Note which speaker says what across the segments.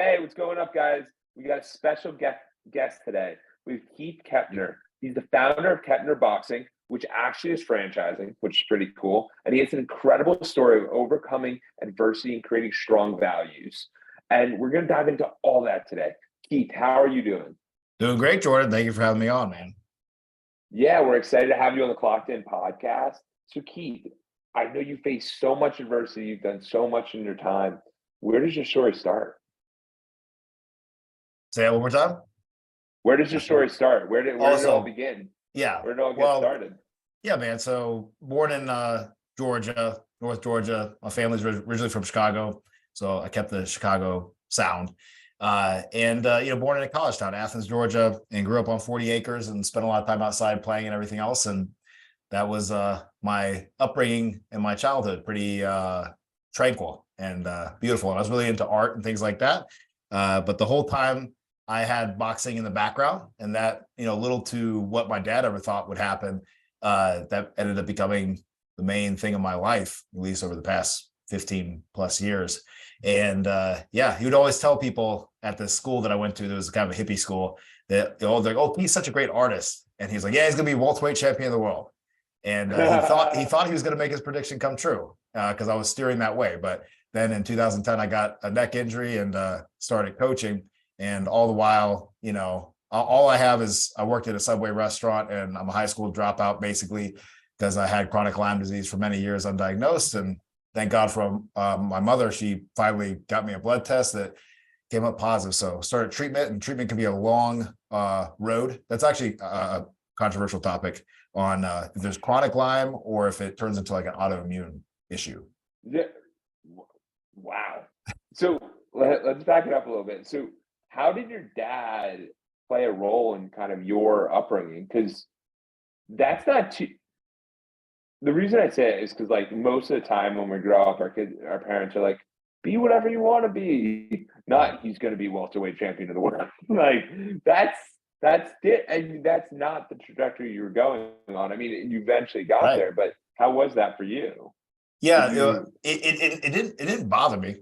Speaker 1: Hey, what's going up, guys? We got a special guest today. We have Keith Keppner. He's the founder of Keppner Boxing, which actually is franchising, which is pretty cool. And he has an incredible story of overcoming adversity and creating strong values. And we're going to dive into all that today. Keith, how are you doing?
Speaker 2: Doing great, Jordan. Thank you for having me on, man.
Speaker 1: Yeah, we're excited to have you on the Clockedin podcast. So, Keith, I know you faced so much adversity. You've done so much in your time. Where does your story start?
Speaker 2: Say that one more time.
Speaker 1: Where does your story start? Where did it all begin?
Speaker 2: Yeah.
Speaker 1: Where did it all get started?
Speaker 2: Yeah, man. So born in Georgia, North Georgia. My family's originally from Chicago, so I kept the Chicago sound. Born in a college town, Athens, Georgia, and grew up on 40 acres and spent a lot of time outside playing and everything else. And that was my upbringing and my childhood, pretty tranquil and beautiful. And I was really into art and things like that. But the whole time I had boxing in the background, and that, little to what my dad ever thought would happen, that ended up becoming the main thing in my life, at least over the past 15 plus years. And he would always tell people at the school that I went to, there was kind of a hippie school, that they're like, "Oh, he's such a great artist." And he's like, "Yeah, he's going to be welterweight champion of the world." And he thought he was going to make his prediction come true, because I was steering that way. But then in 2010, I got a neck injury and started coaching. And all the while, all I have is I worked at a Subway restaurant, and I'm a high school dropout basically because I had chronic Lyme disease for many years undiagnosed. And thank God for my mother. She finally got me a blood test that came up positive. So started treatment, and treatment can be a long road. That's actually a controversial topic on if there's chronic Lyme or if it turns into like an autoimmune issue.
Speaker 1: Yeah. Wow. So let's back it up a little bit. So how did your dad play a role in kind of your upbringing? Because that's not too. The reason I say it is because, like, most of the time when we grow up, our parents are like, "Be whatever you want to be." Not he's going to be welterweight champion of the world. Like that's it, and that's not the trajectory you were going on. I mean, you eventually got there, but how was that for you?
Speaker 2: Yeah, it didn't bother me.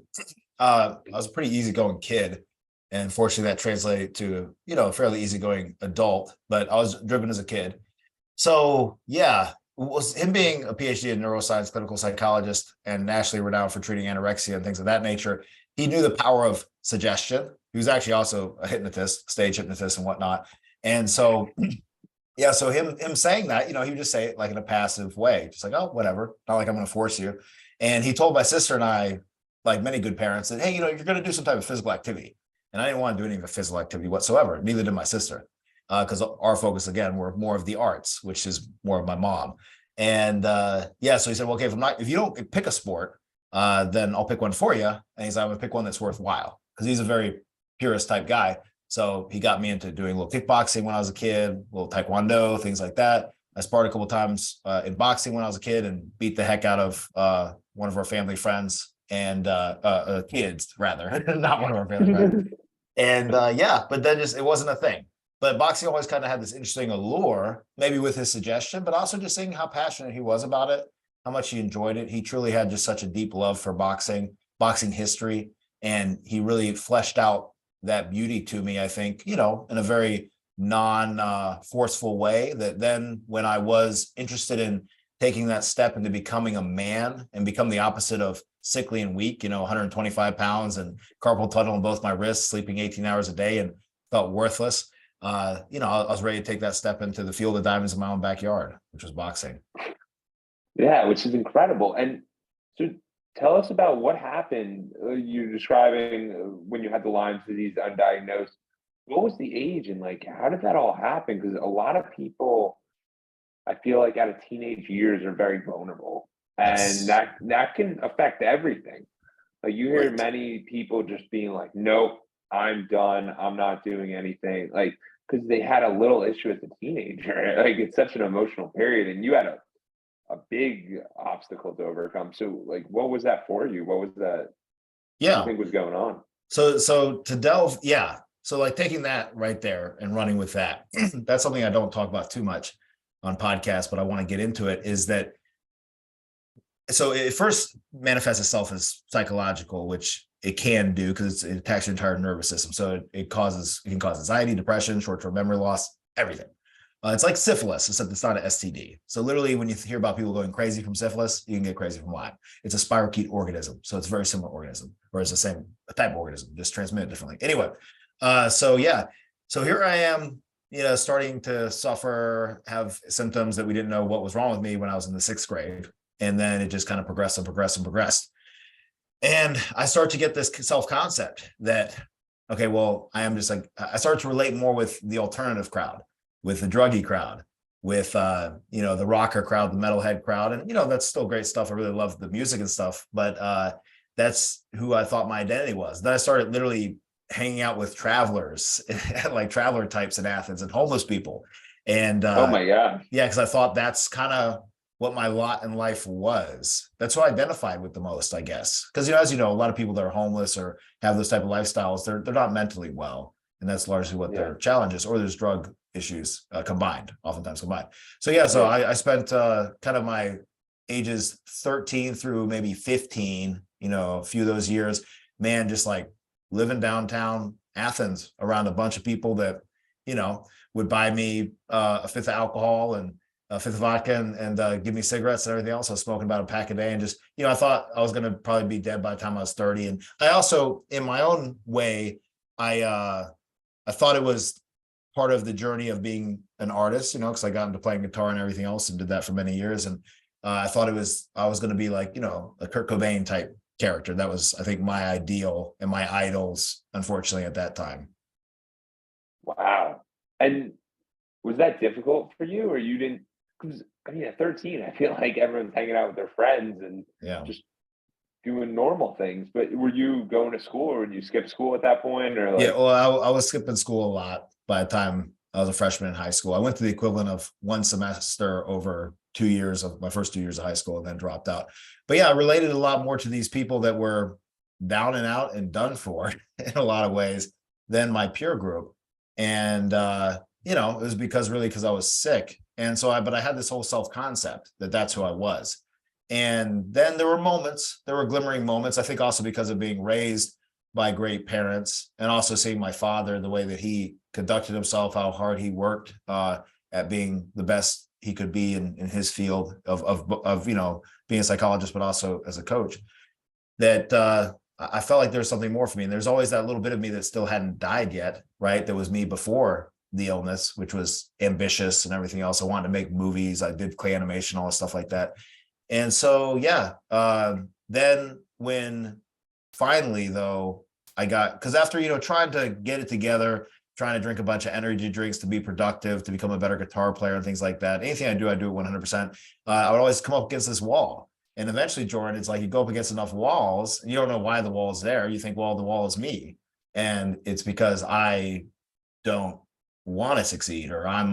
Speaker 2: I was a pretty easygoing kid. And fortunately, that translated to, a fairly easygoing adult, but I was driven as a kid. So, yeah, it was him being a PhD in neuroscience, clinical psychologist, and nationally renowned for treating anorexia and things of that nature. He knew the power of suggestion. He was actually also a hypnotist, stage hypnotist and whatnot. And so, yeah, so him saying that, he would just say it like in a passive way, just like, "Oh, whatever, not like I'm going to force you." And he told my sister and I, like many good parents, that, "Hey, you're going to do some type of physical activity." And I didn't want to do any of the physical activity whatsoever. Neither did my sister, because our focus, again, were more of the arts, which is more of my mom. And so he said, "Well, okay, if you don't pick a sport, then I'll pick one for you." And he's like, "I'm going to pick one that's worthwhile," because he's a very purist type guy. So he got me into doing a little kickboxing when I was a kid, a little taekwondo, things like that. I sparred a couple of times in boxing when I was a kid and beat the heck out of one of our family friends and kids, rather, not one of our family friends. And but then it wasn't a thing. But boxing always kind of had this interesting allure, maybe with his suggestion, but also just seeing how passionate he was about it, how much he enjoyed it. He truly had just such a deep love for boxing history, and he really fleshed out that beauty to me, I think, in a very non-forceful way, that then when I was interested in taking that step into becoming a man and become the opposite of sickly and weak, 125 pounds and carpal tunnel in both my wrists, sleeping 18 hours a day and felt worthless. I was ready to take that step into the field of diamonds in my own backyard, which was boxing.
Speaker 1: Yeah, which is incredible. And so tell us about what happened. You're describing when you had the Lyme disease undiagnosed. What was the age and like, how did that all happen? Because a lot of people, I feel like out of teenage years, are very vulnerable. And that can affect everything. Like you hear many people just being like, "Nope, I'm done. I'm not doing anything." Like, because they had a little issue as a teenager. Like it's such an emotional period, and you had a big obstacle to overcome. So, like, what was that for you? What was that?
Speaker 2: Yeah,
Speaker 1: you think was going on?
Speaker 2: So to delve, yeah. So like taking that right there and running with that, that's something I don't talk about too much on podcasts, but I want to get into it. Is that So it first manifests itself as psychological, which it can do because it attacks your entire nervous system. So it can cause anxiety, depression, short-term memory loss, everything. It's like syphilis, except it's not an STD. So literally, when you hear about people going crazy from syphilis, you can get crazy from Lyme. It's a spirochete organism, so it's a very similar organism, or it's the same type of organism, just transmitted differently. Anyway, so yeah, so here I am, starting to suffer, have symptoms that we didn't know what was wrong with me when I was in the 6th grade, and then it just kind of progressed and progressed and progressed. And I start to get this self-concept that, okay, well, I am just like, I start to relate more with the alternative crowd, with the druggy crowd, with the rocker crowd, the metalhead crowd. And that's still great stuff. I really love the music and stuff, but that's who I thought my identity was. Then I started literally hanging out with travelers, like traveler types in Athens, and homeless people. And
Speaker 1: Oh my gosh.
Speaker 2: yeah, because I thought that's kind of what my lot in life was. That's what I identified with the most, I guess. Because as you know, a lot of people that are homeless or have those type of lifestyles, they're not mentally well, and that's largely what
Speaker 1: Yeah.
Speaker 2: their challenge is. Or there's drug issues oftentimes combined. So yeah, so
Speaker 1: Yeah.
Speaker 2: I spent kind of my ages 13 through maybe 15, a few of those years, man, just like living downtown Athens around a bunch of people that would buy me a fifth of alcohol and a fifth of vodka and give me cigarettes and everything else. I was smoking about a pack a day, and just, I thought I was going to probably be dead by the time I was 30. And I also, in my own way, I thought it was part of the journey of being an artist, because I got into playing guitar and everything else and did that for many years. And I thought I was going to be like, a Kurt Cobain type character. That was, I think, my ideal and my idols, unfortunately, at that time.
Speaker 1: Wow. And was that difficult for you, or you didn't? Because I mean, at 13, I feel like everyone's hanging out with their friends and
Speaker 2: Yeah.
Speaker 1: just doing normal things. But were you going to school, or did you skip school at that point, or
Speaker 2: Yeah,
Speaker 1: like?
Speaker 2: well, I was skipping school a lot by the time I was a freshman in high school. I went to the equivalent of one semester over 2 years of my first 2 years of high school and then dropped out. But yeah, I related a lot more to these people that were down and out and done for in a lot of ways than my peer group. And it was because I was sick. And so but I had this whole self-concept that that's who I was. And then there were glimmering moments, I think also because of being raised by great parents, and also seeing my father, the way that he conducted himself, how hard he worked at being the best he could be in his field of being a psychologist, but also as a coach, that I felt like there's something more for me. And there's always that little bit of me that still hadn't died yet, right? That was me before the illness, which was ambitious and everything else. I wanted to make movies. I did clay animation, all this stuff like that. And so, yeah, then when finally, though, because after, trying to get it together, trying to drink a bunch of energy drinks to be productive, to become a better guitar player and things like that. Anything I do it 100%. I would always come up against this wall. And eventually, Jordan, it's like you go up against enough walls, and you don't know why the wall's there. You think, well, the wall is me. And it's because I don't want to succeed, or I'm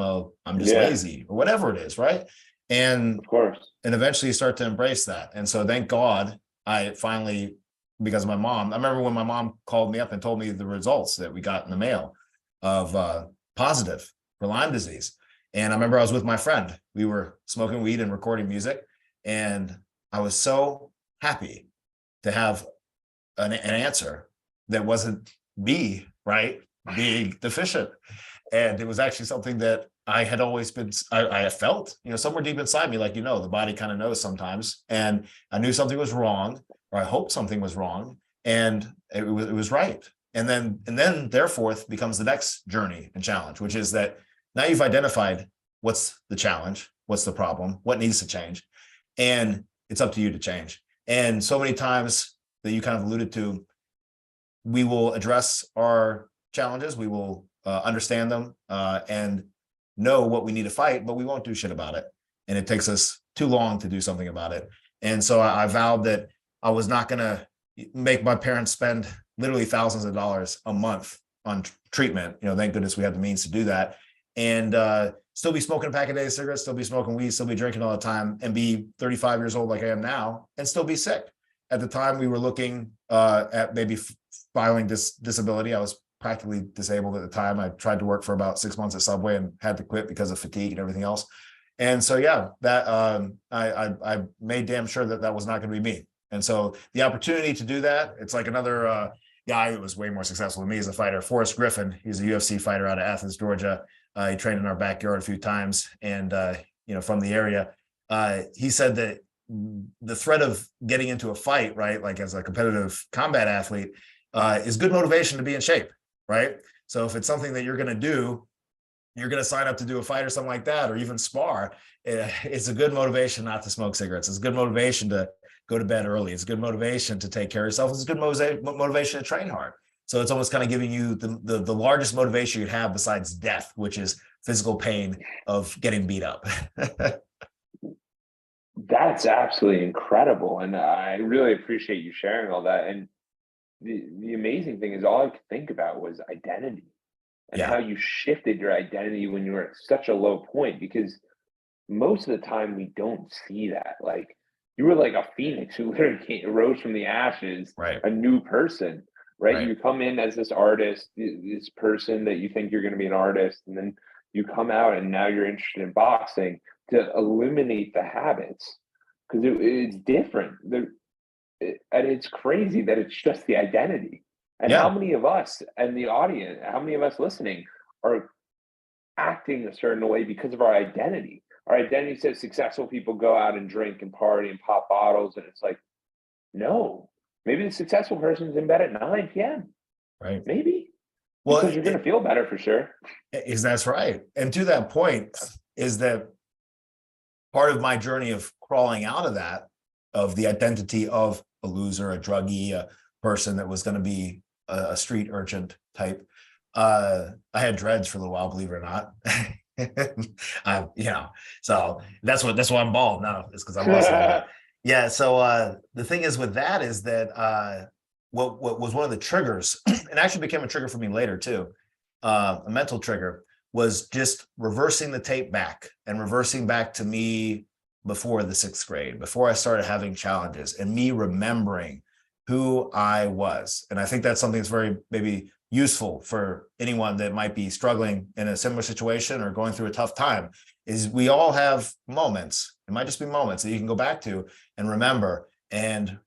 Speaker 2: just
Speaker 1: Yeah,
Speaker 2: lazy, or whatever it is, right? And
Speaker 1: of course.
Speaker 2: eventually you start to embrace that. And so thank God I finally, because of my mom, I remember when my mom called me up and told me the results that we got in the mail of positive for Lyme disease. And I remember I was with my friend. We were smoking weed and recording music. And I was so happy to have an answer that wasn't me, right? Being deficient. And it was actually something that I had always been, I felt, somewhere deep inside me, like, the body kind of knows sometimes. And I knew something was wrong, or I hoped something was wrong, and it was right. And then therefore becomes the next journey and challenge, which is that now you've identified what's the challenge, what's the problem, what needs to change, and it's up to you to change. And so many times that you kind of alluded to, we will address our challenges, we will understand them and know what we need to fight, but we won't do shit about it. And it takes us too long to do something about it. And so I vowed that I was not going to make my parents spend literally thousands of dollars a month on treatment. Thank goodness we had the means to do that. And still be smoking a pack a day of cigarettes, still be smoking weed, still be drinking all the time, and be 35 years old like I am now, and still be sick. At the time, we were looking at maybe filing disability. I was practically disabled at the time. I tried to work for about 6 months at Subway and had to quit because of fatigue and everything else. And so, yeah, that I made damn sure that that was not going to be me. And so the opportunity to do that, it's like another guy who was way more successful than me as a fighter, Forrest Griffin. He's a UFC fighter out of Athens, Georgia. He trained in our backyard a few times, and from the area. He said that the threat of getting into a fight, right, like as a competitive combat athlete, is good motivation to be in shape, right? So if it's something that you're going to do, you're going to sign up to do a fight or something like that, or even spar, it's a good motivation not to smoke cigarettes. It's a good motivation to go to bed early. It's a good motivation to take care of yourself. It's a good motivation to train hard. So it's almost kind of giving you the largest motivation you'd have besides death, which is physical pain of getting beat up.
Speaker 1: That's absolutely incredible. And I really appreciate you sharing all that. And the amazing thing is all I could think about was identity and
Speaker 2: Yeah,
Speaker 1: how you shifted your identity when you were at such a low point, because most of the time we don't see that. Like, you were like a phoenix who literally rose from the ashes,
Speaker 2: right,
Speaker 1: a new person, right?
Speaker 2: right.
Speaker 1: You come in as this artist, this person that you think you're going to be an artist, and then you come out and now you're interested in boxing to eliminate the habits because it's different. And it's crazy that it's just the identity. And how
Speaker 2: Yeah,
Speaker 1: many of us and the audience, how many of us listening are acting a certain way because of our identity? Our identity says successful people go out and drink and party and pop bottles. And it's like, no, maybe the successful person's in bed at 9 p.m.
Speaker 2: right.
Speaker 1: Maybe
Speaker 2: Well,
Speaker 1: because you're going to feel better for sure.
Speaker 2: is that's right. And to that point, is that part of my journey of crawling out of that, of the identity of a loser, a druggie, a person that was going to be a street urchin type. I had dreads for a little while, believe it or not. So that's why I'm bald now. It's because I lost a little bit. Yeah. So the thing is with that is that what was one of the triggers, and actually became a trigger for me later too, a mental trigger, was just reversing the tape back and reversing back to me before the 6th grade, before I started having challenges, and me remembering who I was. And I think that's something that's very maybe useful for anyone that might be struggling in a similar situation or going through a tough time, is we all have moments. It might just be moments that you can go back to and remember and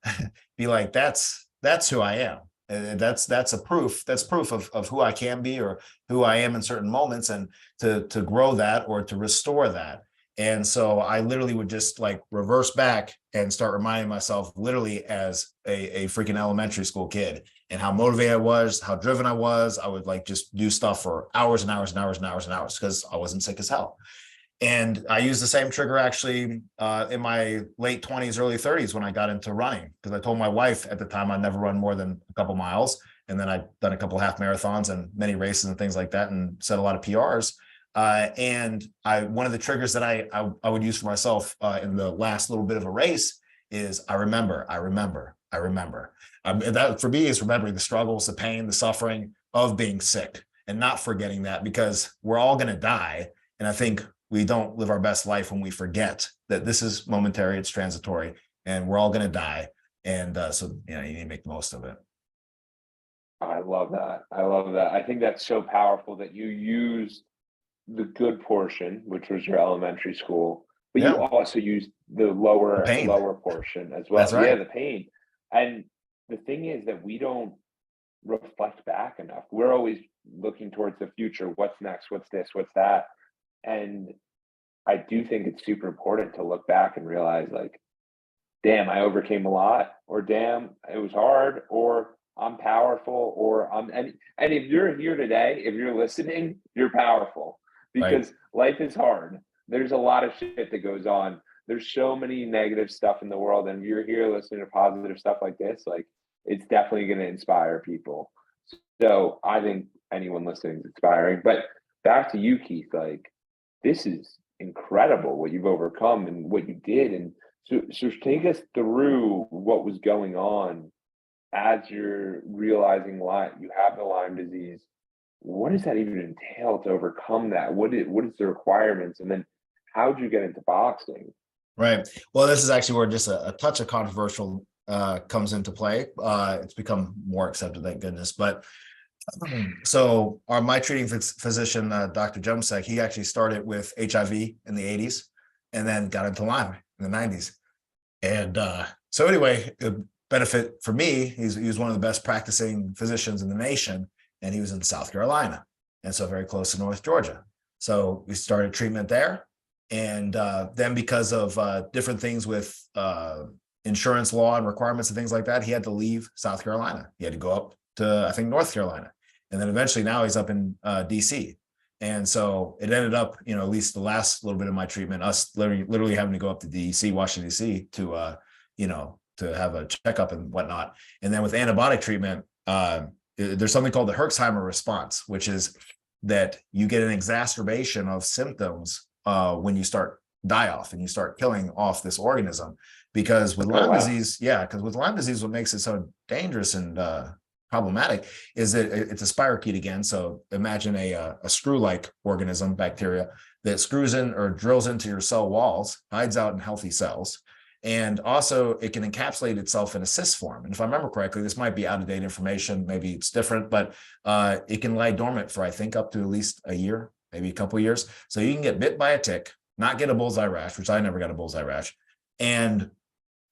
Speaker 2: be like, that's who I am. And that's proof of who I can be or who I am in certain moments, and to grow that or to restore that. And so I literally would just like reverse back and start reminding myself literally as a freaking elementary school kid, and how motivated I was, how driven I was. I would like just do stuff for hours and hours and hours and hours and hours because I wasn't sick as hell. And I used the same trigger actually in my late 20s, early 30s when I got into running, because I told my wife at the time I'd never run more than a couple miles. And then I'd done a couple half marathons and many races and things like that, and set a lot of PRs. And one of the triggers that I would use for myself in the last little bit of a race is I remember. That for me is remembering the struggles, the pain, the suffering of being sick, and not forgetting that, because we're all going to die. And I think we don't live our best life when we forget that this is momentary, it's transitory, and we're all going to die. And so you need to make the most of it.
Speaker 1: I love that. I love that. I think that's so powerful that you used the good portion, which was your elementary school, but you
Speaker 2: Yeah,
Speaker 1: also used the
Speaker 2: the pain.
Speaker 1: lower portion as
Speaker 2: That's
Speaker 1: well. Yeah,
Speaker 2: right.
Speaker 1: the pain. And the thing is that we don't reflect back enough. We're always looking towards the future. What's next? What's this? What's that? And I do think it's super important to look back and realize, like, damn, I overcame a lot, or damn, it was hard, or I'm powerful, or and if you're here today, if you're listening, you're powerful,
Speaker 2: Right.
Speaker 1: because life is hard. There's a lot of shit that goes on. There's so many negative stuff in the world, and if you're here listening to positive stuff like this, like, it's definitely going to inspire people. So I think anyone listening is inspiring. But back to you, Keith, like, this is incredible what you've overcome and what you did. And so take us through what was going on as you're realizing you have the Lyme disease. What does that even entail to overcome that? What is the requirements? And then how'd you get into boxing?
Speaker 2: Right. Well, this is actually where just a touch of controversial comes into play. It's become more accepted, thank goodness. But my treating physician, Dr. Jomsek, he actually started with HIV in the 80s. and then got into Lyme in the 90s. And so anyway, the benefit for me, he was one of the best practicing physicians in the nation, and he was in South Carolina, and so very close to North Georgia. So we started treatment there, and then because of different things with insurance law and requirements and things like that, he had to leave South Carolina. He had to go up to, I think, North Carolina, and then eventually now he's up in DC. And so it ended up, at least the last little bit of my treatment, us literally having to go up to DC, Washington, DC to, to have a checkup and whatnot. And then with antibiotic treatment, there's something called the Herxheimer response, which is that you get an exacerbation of symptoms when you start die off and you start killing off this organism. Because with Lyme disease, because with Lyme disease, what makes it so dangerous and problematic is that it's a spirochete again. So imagine a screw-like organism, bacteria, that screws in or drills into your cell walls, hides out in healthy cells. And also it can encapsulate itself in a cyst form. And if I remember correctly, this might be out-of-date information, maybe it's different, but it can lie dormant for, I think, up to at least a year, maybe a couple of years. So you can get bit by a tick, not get a bullseye rash, which I never got a bullseye rash, and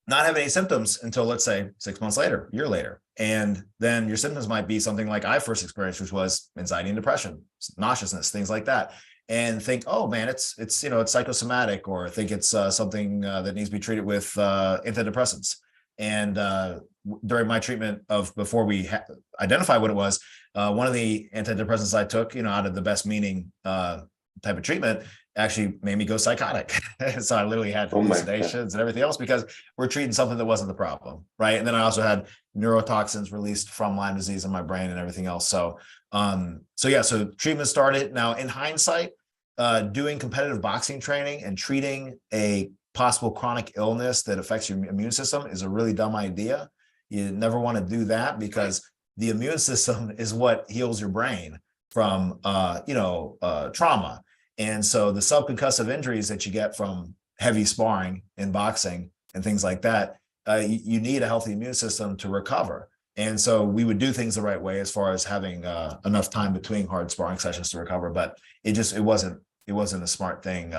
Speaker 2: not have any symptoms until, let's say, 6 months later, a year later. And then your symptoms might be something like I first experienced, which was anxiety and depression, nauseousness, things like that. And think, oh man, it's psychosomatic, or think it's something that needs to be treated with antidepressants. And during my treatment before we identify what it was, one of the antidepressants I took, out of the best meaning type of treatment, actually made me go psychotic. So I literally had hallucinations and everything else because we're treating something that wasn't the problem, right? And then I also had neurotoxins released from Lyme disease in my brain and everything else. So so treatment started. Now, in hindsight, doing competitive boxing training and treating a possible chronic illness that affects your immune system is a really dumb idea. You never want to do that, because the immune system is what heals your brain from trauma. And so the subconcussive injuries that you get from heavy sparring in boxing and things like that, you need a healthy immune system to recover. And so we would do things the right way as far as having enough time between hard sparring sessions to recover. But it wasn't a smart thing,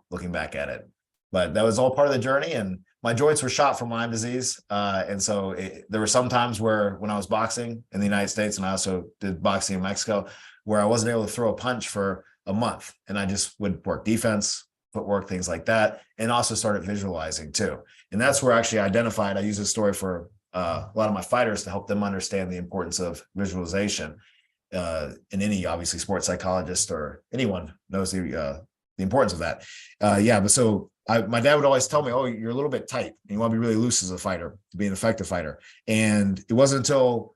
Speaker 2: looking back at it. But that was all part of the journey. And my joints were shot from Lyme disease. And so there were some times where when I was boxing in the United States, and I also did boxing in Mexico, where I wasn't able to throw a punch for a month, and I just would work defense, footwork, things like that, and also started visualizing too. And that's where I actually identified, I use this story for a lot of my fighters to help them understand the importance of visualization. And any, obviously, sports psychologist or anyone knows the importance of that. But so my dad would always tell me, oh, you're a little bit tight and you want to be really loose as a fighter to be an effective fighter. And it wasn't until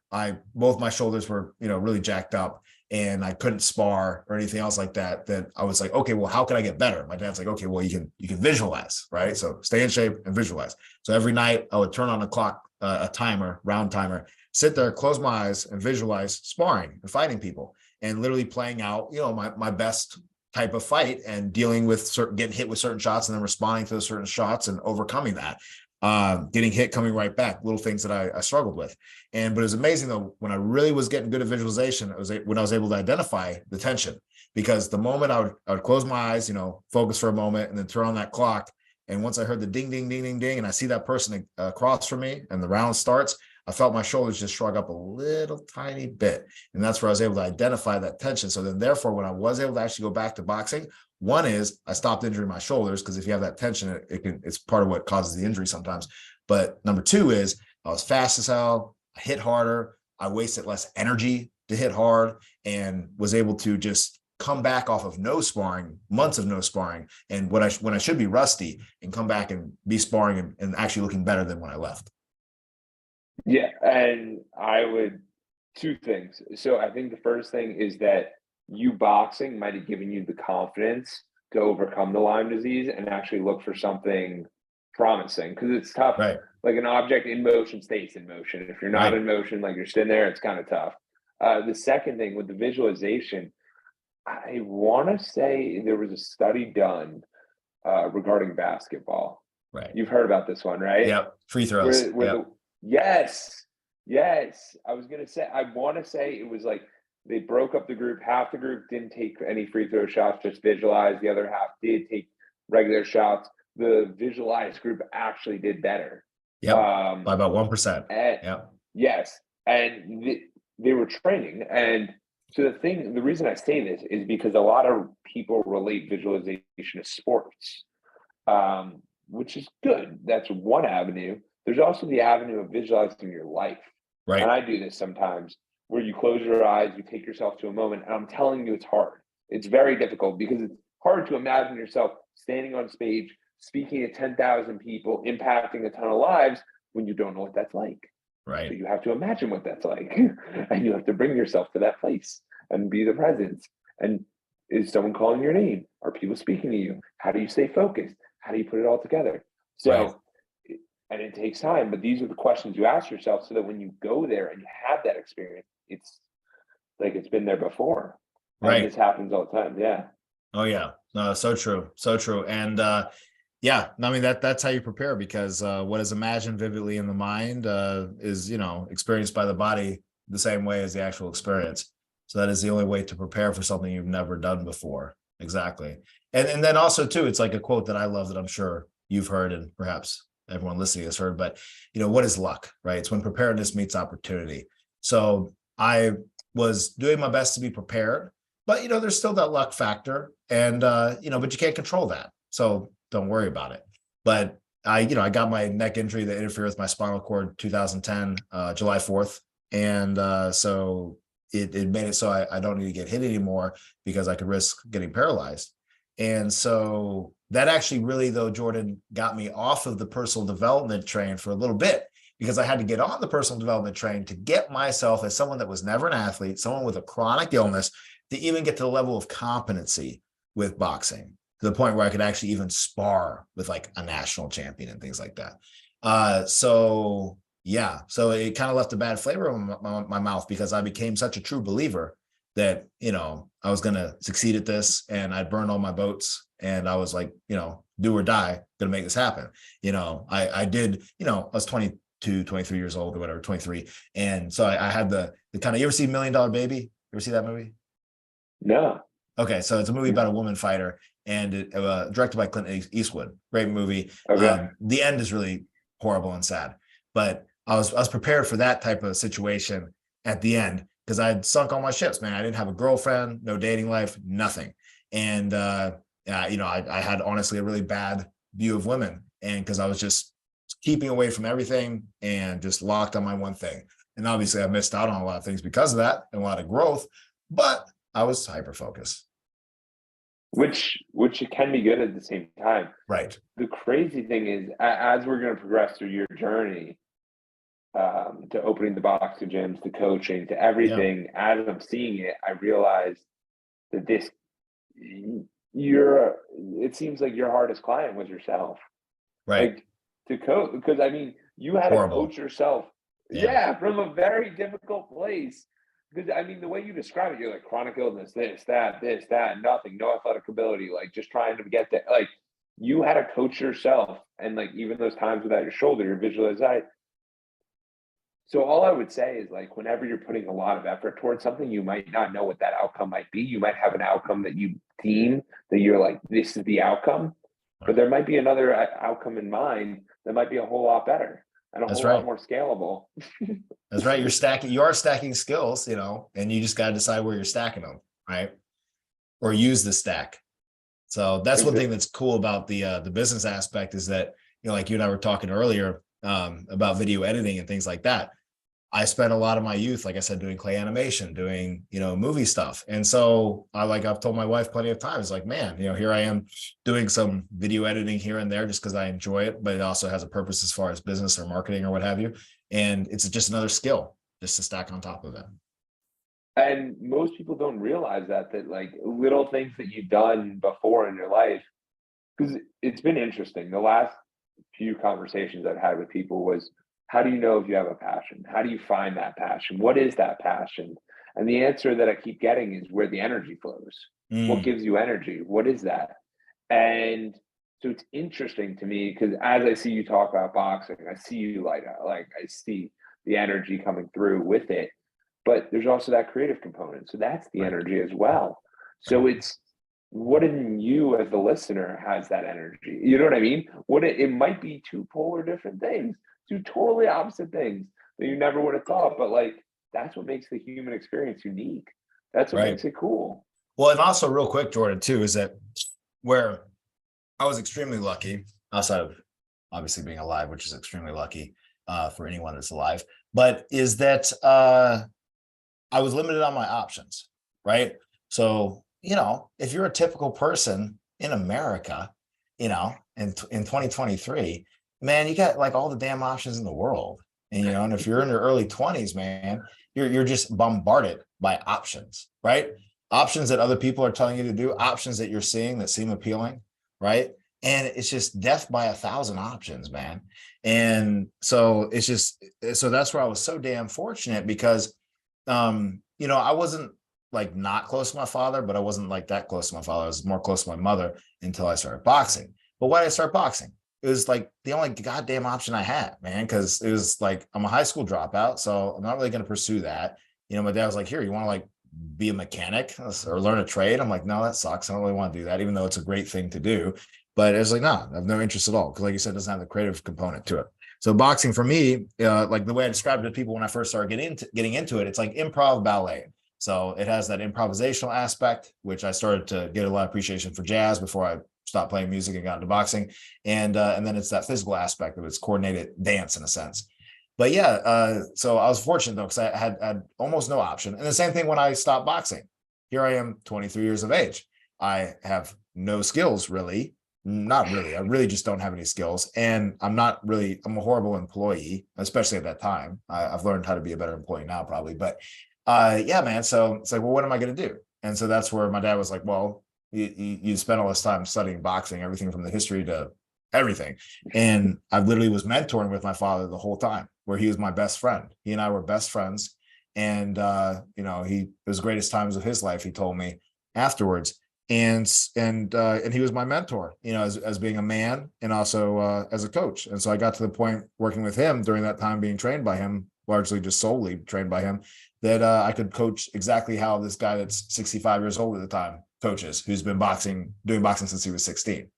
Speaker 2: both my shoulders were, really jacked up and I couldn't spar or anything else like that, that I was like, okay, well, how can I get better? My dad's like, okay, well, you can visualize, right? So stay in shape and visualize. So every night I would turn on the clock, a timer, round timer, sit there, close my eyes and visualize sparring and fighting people and literally playing out, my best type of fight and dealing with getting hit with certain shots and then responding to those certain shots and overcoming that. Getting hit, coming right back, little things that I struggled with. But it was amazing though, when I really was getting good at visualization, it was when I was able to identify the tension, because the moment I would close my eyes, focus for a moment and then turn on that clock. And once I heard the ding, ding, ding, ding, ding, and I see that person across from me and the round starts, I felt my shoulders just shrug up a little tiny bit. And that's where I was able to identify that tension. So then therefore, when I was able to actually go back to boxing, one is I stopped injuring my shoulders, because if you have that tension, it's part of what causes the injury sometimes. But number two is I was fast as hell, I hit harder, I wasted less energy to hit hard, and was able to just come back off of no sparring, months of no sparring, and when I should be rusty, and come back and be sparring and actually looking better than when I left.
Speaker 1: Yeah, and I would two things. So I think the first thing is that you boxing might have given you the confidence to overcome the Lyme disease and actually look for something promising, because it's tough.
Speaker 2: Right.
Speaker 1: Like an object in motion stays in motion. If you're not in motion, like you're sitting there, it's kind of tough. The second thing with the visualization, I want to say there was a study done regarding basketball.
Speaker 2: Right.
Speaker 1: You've heard about this one, right?
Speaker 2: Yep. Free throws.
Speaker 1: Yes. I was going to say, I want to say it was like they broke up the group. Half the group didn't take any free throw shots, just visualize. The other half did take regular shots, the visualized group actually did better.
Speaker 2: Yep. By about 1%.
Speaker 1: And
Speaker 2: Yeah.
Speaker 1: yes, and they were training. And so the reason I say this is because a lot of people relate visualization to sports, which is good. That's one avenue. There's also the avenue of visualizing your life. And
Speaker 2: Right.
Speaker 1: I do this sometimes where you close your eyes, you take yourself to a moment, and I'm telling you, it's hard. It's very difficult because it's hard to imagine yourself standing on stage, speaking to 10,000 people, impacting a ton of lives when you don't know what that's like. So
Speaker 2: Right.
Speaker 1: you have to imagine what that's like, and you have to bring yourself to that place and be the presence. And is someone calling your name? Are people speaking to you? How do you stay focused? How do you put it all together?
Speaker 2: Right.
Speaker 1: So, and it takes time, but these are the questions you ask yourself so that when you go there and you have that experience, it's like it's been there before. And
Speaker 2: Right.
Speaker 1: this happens all the time. Yeah.
Speaker 2: Oh yeah. No, so true. So true. And yeah, I mean that's how you prepare, because what is imagined vividly in the mind is, experienced by the body the same way as the actual experience. So that is the only way to prepare for something you've never done before. Exactly. And then also too, it's like a quote that I love that I'm sure you've heard, and perhaps everyone listening has heard, but what is luck, right? It's when preparedness meets opportunity. So I was doing my best to be prepared, but there's still that luck factor, and but you can't control that. So don't worry about it. But I got my neck injury that interfered with my spinal cord 2010, July 4th. And so it made it so I don't need to get hit anymore, because I could risk getting paralyzed. And so that actually really, though, Jordan, got me off of the personal development train for a little bit, because I had to get on the personal development train to get myself, as someone that was never an athlete, someone with a chronic illness, to even get to the level of competency with boxing, to the point where I could actually even spar with like a national champion and things like that. So yeah, so it kind of left a bad flavor in my mouth, because I became such a true believer that, I was going to succeed at this, and I burned all my boats, and I was like, do or die, going to make this happen. I did, I was 22, 23 years old or whatever, 23. And so I had the kind of, you ever see $1 Million Baby? You ever see that movie?
Speaker 1: No.
Speaker 2: Okay, so it's a movie about a woman fighter, and directed by Clint Eastwood. Great movie.
Speaker 1: Okay.
Speaker 2: The end is really horrible and sad, but I was prepared for that type of situation at the end, because I had sunk all my ships, man. I didn't have a girlfriend, no dating life, nothing, and I had honestly a really bad view of women, and because I was just keeping away from everything and just locked on my one thing. And obviously, I missed out on a lot of things because of that, and a lot of growth, but I was hyper focused.
Speaker 1: Which it can be good at the same time.
Speaker 2: Right.
Speaker 1: The crazy thing is, as we're going to progress through your journey, to opening the boxing gyms, to coaching, to
Speaker 2: Yeah.
Speaker 1: everything, as I'm seeing it, I realize that you're, it seems like your hardest client was yourself.
Speaker 2: Right.
Speaker 1: Like, to coach, because I mean, you had to
Speaker 2: Horrible.
Speaker 1: coach yourself,
Speaker 2: Yeah.
Speaker 1: yeah, from a very difficult place. Because I mean, the way you describe it, you're like chronic illness, this, that, nothing, no athletic ability, like just trying to get that. Like, you had to coach yourself, and like even those times without your shoulder, your visualization. So all I would say is, like, whenever you're putting a lot of effort towards something, you might not know what that outcome might be. You might have an outcome that you deem that you're like, this is the outcome, but
Speaker 2: Right.
Speaker 1: there might be another outcome in mind that might be a whole lot better and a
Speaker 2: That's
Speaker 1: whole lot
Speaker 2: right.
Speaker 1: more scalable.
Speaker 2: That's right. You are stacking skills, and you just got to decide where you're stacking them, right? Or use the stack. So that's one thing
Speaker 1: Exactly.
Speaker 2: that's cool about the business aspect, is that, like you and I were talking earlier, about video editing and things like that. I spent a lot of my youth, like I said, doing clay animation, doing, movie stuff. And so I've told my wife plenty of times, like, man, here I am doing some video editing here and there just because I enjoy it, but it also has a purpose as far as business or marketing or what have you. And it's just another skill just to stack on top of it.
Speaker 1: And most people don't realize that like little things that you've done before in your life, because it's been interesting. The last few conversations I've had with people was, how do you know if you have a passion? How do you find that passion? What is that passion? And the answer that I keep getting is where the energy flows. What
Speaker 2: Mm,
Speaker 1: gives you energy? What is that? And so it's interesting to me because as I see you talk about boxing, I see you like I see the energy coming through with it. But there's also that creative component. So that's the
Speaker 2: right.
Speaker 1: energy as well.
Speaker 2: Right.
Speaker 1: So it's what in you as the listener has that energy? You know what I mean? It might be two polar different things, two totally opposite things that you never would have thought, but like that's what makes the human experience unique. That's what
Speaker 2: Right.
Speaker 1: makes it cool.
Speaker 2: Well, and also real quick, Jordan, too, is that where I was extremely lucky, outside of obviously being alive, which is extremely lucky for anyone that's alive, but is that I was limited on my options, right? So, if you're a typical person in America, in 2023, man, you got like all the damn options in the world. And if you're in your early 20s, man, you're just bombarded by options, right? Options that other people are telling you to do, options that you're seeing that seem appealing, right? And it's just death by 1,000 options, man. And so that's where I was so damn fortunate because I wasn't like not close to my father, but I wasn't like that close to my father. I was more close to my mother until I started boxing. But why did I start boxing? It was like the only goddamn option I had, man, because it was like I'm a high school dropout, so I'm not really going to pursue that. My dad was like, "Here, you want to like be a mechanic or learn a trade?" I'm like, "No, that sucks. I don't really want to do that, even though it's a great thing to do." But it was like, no, I have no interest at all because, like you said, it doesn't have the creative component to it. So boxing for me, like the way I described it to people when I first started getting into it, it's like improv ballet. So it has that improvisational aspect, which I started to get a lot of appreciation for jazz before I stopped playing music and got into boxing. And then it's that physical aspect of it's coordinated dance in a sense. But yeah, so I was fortunate though, because I had almost no option. And the same thing when I stopped boxing. Here I am, 23 years of age. I have no skills really. Not really. I really just don't have any skills. And I'm a horrible employee, especially at that time. I've learned how to be a better employee now, probably. But yeah, man. So it's like, well, what am I going to do? And so that's where my dad was like, well, you spent all this time studying boxing, everything from the history to everything. And I literally was mentoring with my father the whole time, where he was my best friend. He and I were best friends. And, it was the greatest times of his life, he told me afterwards. And he was my mentor, as being a man and also as a coach. And so I got to the point working with him during that time, being trained by him, largely just solely trained by him, that I could coach exactly how this guy that's 65 years old at the time coaches, who's been doing boxing since he was 16.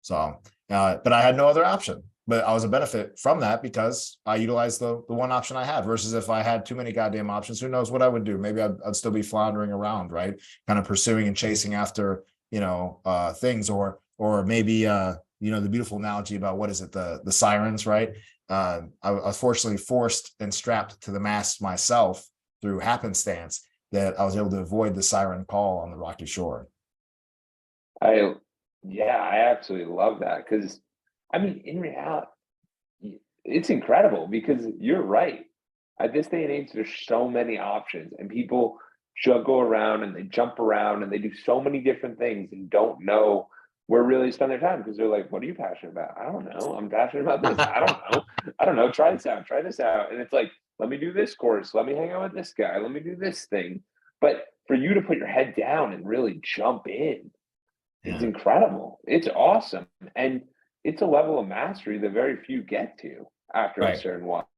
Speaker 2: So, but I had no other option. But I was a benefit from that because I utilized the one option I had versus if I had too many goddamn options, who knows what I would do? Maybe I'd still be floundering around, right? Kind of pursuing and chasing after, things or maybe, the beautiful analogy about what is it? The sirens, right? I was fortunately forced and strapped to the mast myself through happenstance that I was able to avoid the siren call on the rocky shore.
Speaker 1: I Yeah, I absolutely love that because I mean, in reality, it's incredible because you're right. At this day and age, there's so many options, and people juggle around and they jump around and they do so many different things and don't know where really to spend their time because they're like, "What are you passionate about?" I don't know. I'm passionate about this. I don't know. I don't know. Try this out. Try this out. And it's like, let me do this course. Let me hang out with this guy. Let me do this thing. But for you to put your head down and really jump in is
Speaker 2: Yeah.
Speaker 1: incredible. It's awesome. And it's a level of mastery that very few get to after a
Speaker 2: Right.
Speaker 1: certain while.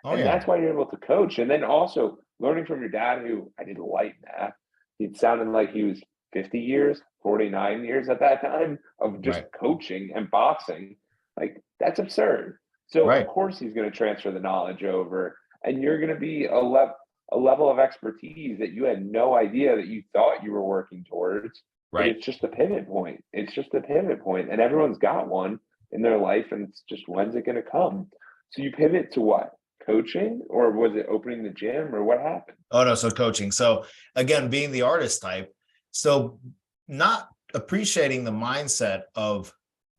Speaker 2: Oh
Speaker 1: And
Speaker 2: yeah.
Speaker 1: that's why you're able to coach. And then also learning from your dad, who I did light math, it sounded like he was 50 years, 49 years at that time of just
Speaker 2: Right.
Speaker 1: coaching and boxing. Like, that's absurd. So, of
Speaker 2: Right.
Speaker 1: course, he's going to transfer the knowledge over, and you're going to be a level of expertise that you had no idea that you thought you were working towards, but
Speaker 2: Right.
Speaker 1: it's just a pivot point. It's just a pivot point, and everyone's got one in their life, and it's just when's it going to come? So you pivot to what? Coaching, or was it opening the gym, or what happened?
Speaker 2: Oh no, so coaching. So again, being the artist type, so not appreciating the mindset of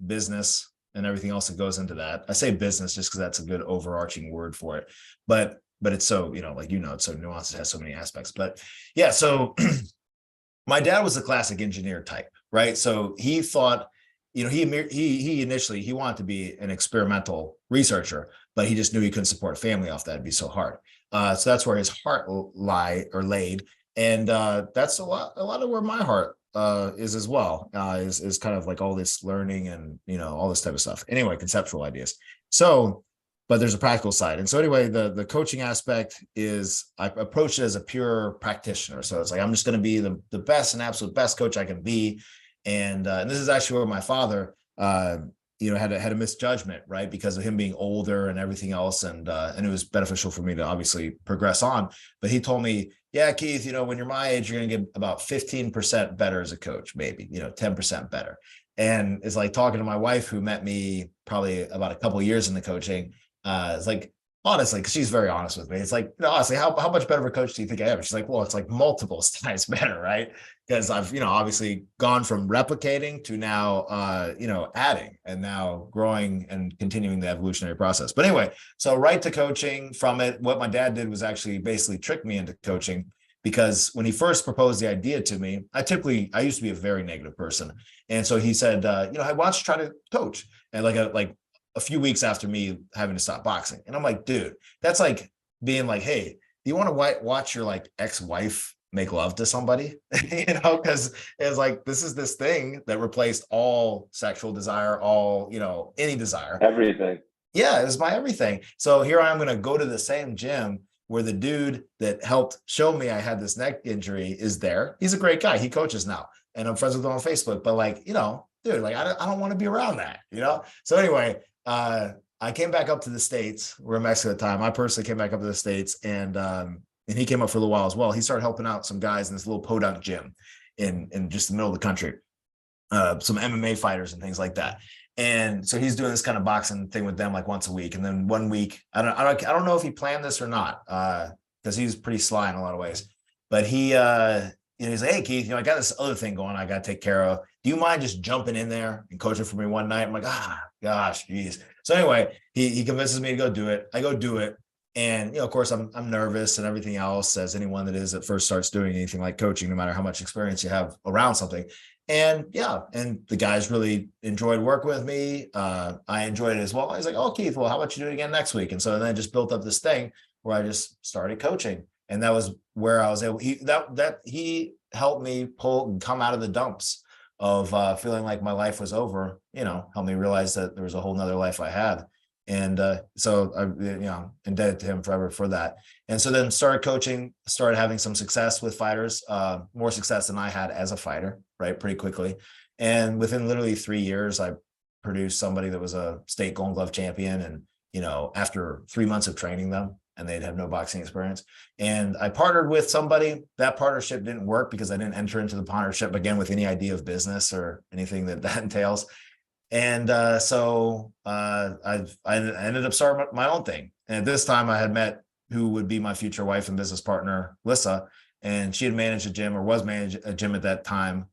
Speaker 2: business and everything else that goes into that. I say business just because that's a good overarching word for it. But it's so, it's so nuanced, it has so many aspects. But yeah, so my dad was a classic engineer type, right? So he thought, he initially he wanted to be an experimental researcher, but he just knew he couldn't support a family off that; it'd be so hard. So that's where his heart laid, and that's a lot of where my heart is as well. Is kind of like all this learning and all this type of stuff. Anyway, conceptual ideas. So but there's a practical side. And so anyway, the coaching aspect is I approach it as a pure practitioner. So it's like, I'm just going to be the best and absolute best coach I can be. And this is actually where my father, had a misjudgment, right? Because of him being older and everything else. And it was beneficial for me to obviously progress on. But he told me, yeah, Keith, when you're my age, you're going to get about 15% better as a coach, maybe, 10% better. And it's like talking to my wife, who met me probably about a couple of years in the coaching. It's like, honestly, because she's very honest with me. It's like, honestly, how much better of a coach do you think I am? She's like, well, it's like multiple times better, right? Because I've, obviously gone from replicating to now, adding and now growing and continuing the evolutionary process. But anyway, so right to coaching from it. What my dad did was actually basically trick me into coaching, because when he first proposed the idea to me, I used to be a very negative person. And so he said, hey, why don't you try to coach? And like a few weeks after me having to stop boxing. And I'm like, dude, that's like being like, hey, do you want to watch your like ex-wife make love to somebody? Because it's like, this is this thing that replaced all sexual desire, all, any desire.
Speaker 1: Everything.
Speaker 2: Yeah, it was my everything. So here I am going to go to the same gym where the dude that helped show me I had this neck injury is there. He's a great guy. He coaches now, and I'm friends with him on Facebook. But like, dude, like I don't want to be around that, So anyway, I came back up to the States. We're in Mexico at the time. I personally came back up to the States, and he came up for a little while as well. He started helping out some guys in this little podunk gym in just the middle of the country, some MMA fighters and things like that. And so he's doing this kind of boxing thing with them like once a week. And then one week, I don't know if he planned this or not, because he's pretty sly in a lot of ways. But he's like, hey, Keith, I got this other thing going I got to take care of. Do you mind just jumping in there and coaching for me one night? I'm like, gosh, geez. So anyway, he convinces me to go do it. I go do it. And, of course, I'm nervous and everything else, as anyone that is that first starts doing anything like coaching, no matter how much experience you have around something. And the guys really enjoyed working with me. I enjoyed it as well. He's like, oh, Keith, well, how about you do it again next week? And so then I just built up this thing where I just started coaching. And that was where I was able, he helped me pull and come out of the dumps of feeling like my life was over, helped me realize that there was a whole nother life I had. And so I, indebted to him forever for that. And so then started coaching, started having some success with fighters, more success than I had as a fighter, right? Pretty quickly. And within literally 3 years, I produced somebody that was a state Gold Glove champion. And, after 3 months of training them, and they'd have no boxing experience. And I partnered with somebody. That partnership didn't work because I didn't enter into the partnership again with any idea of business or anything that entails. And so I ended up starting my own thing. And at this time I had met who would be my future wife and business partner, Lissa, and she had managed a gym, or was managing a gym at that time,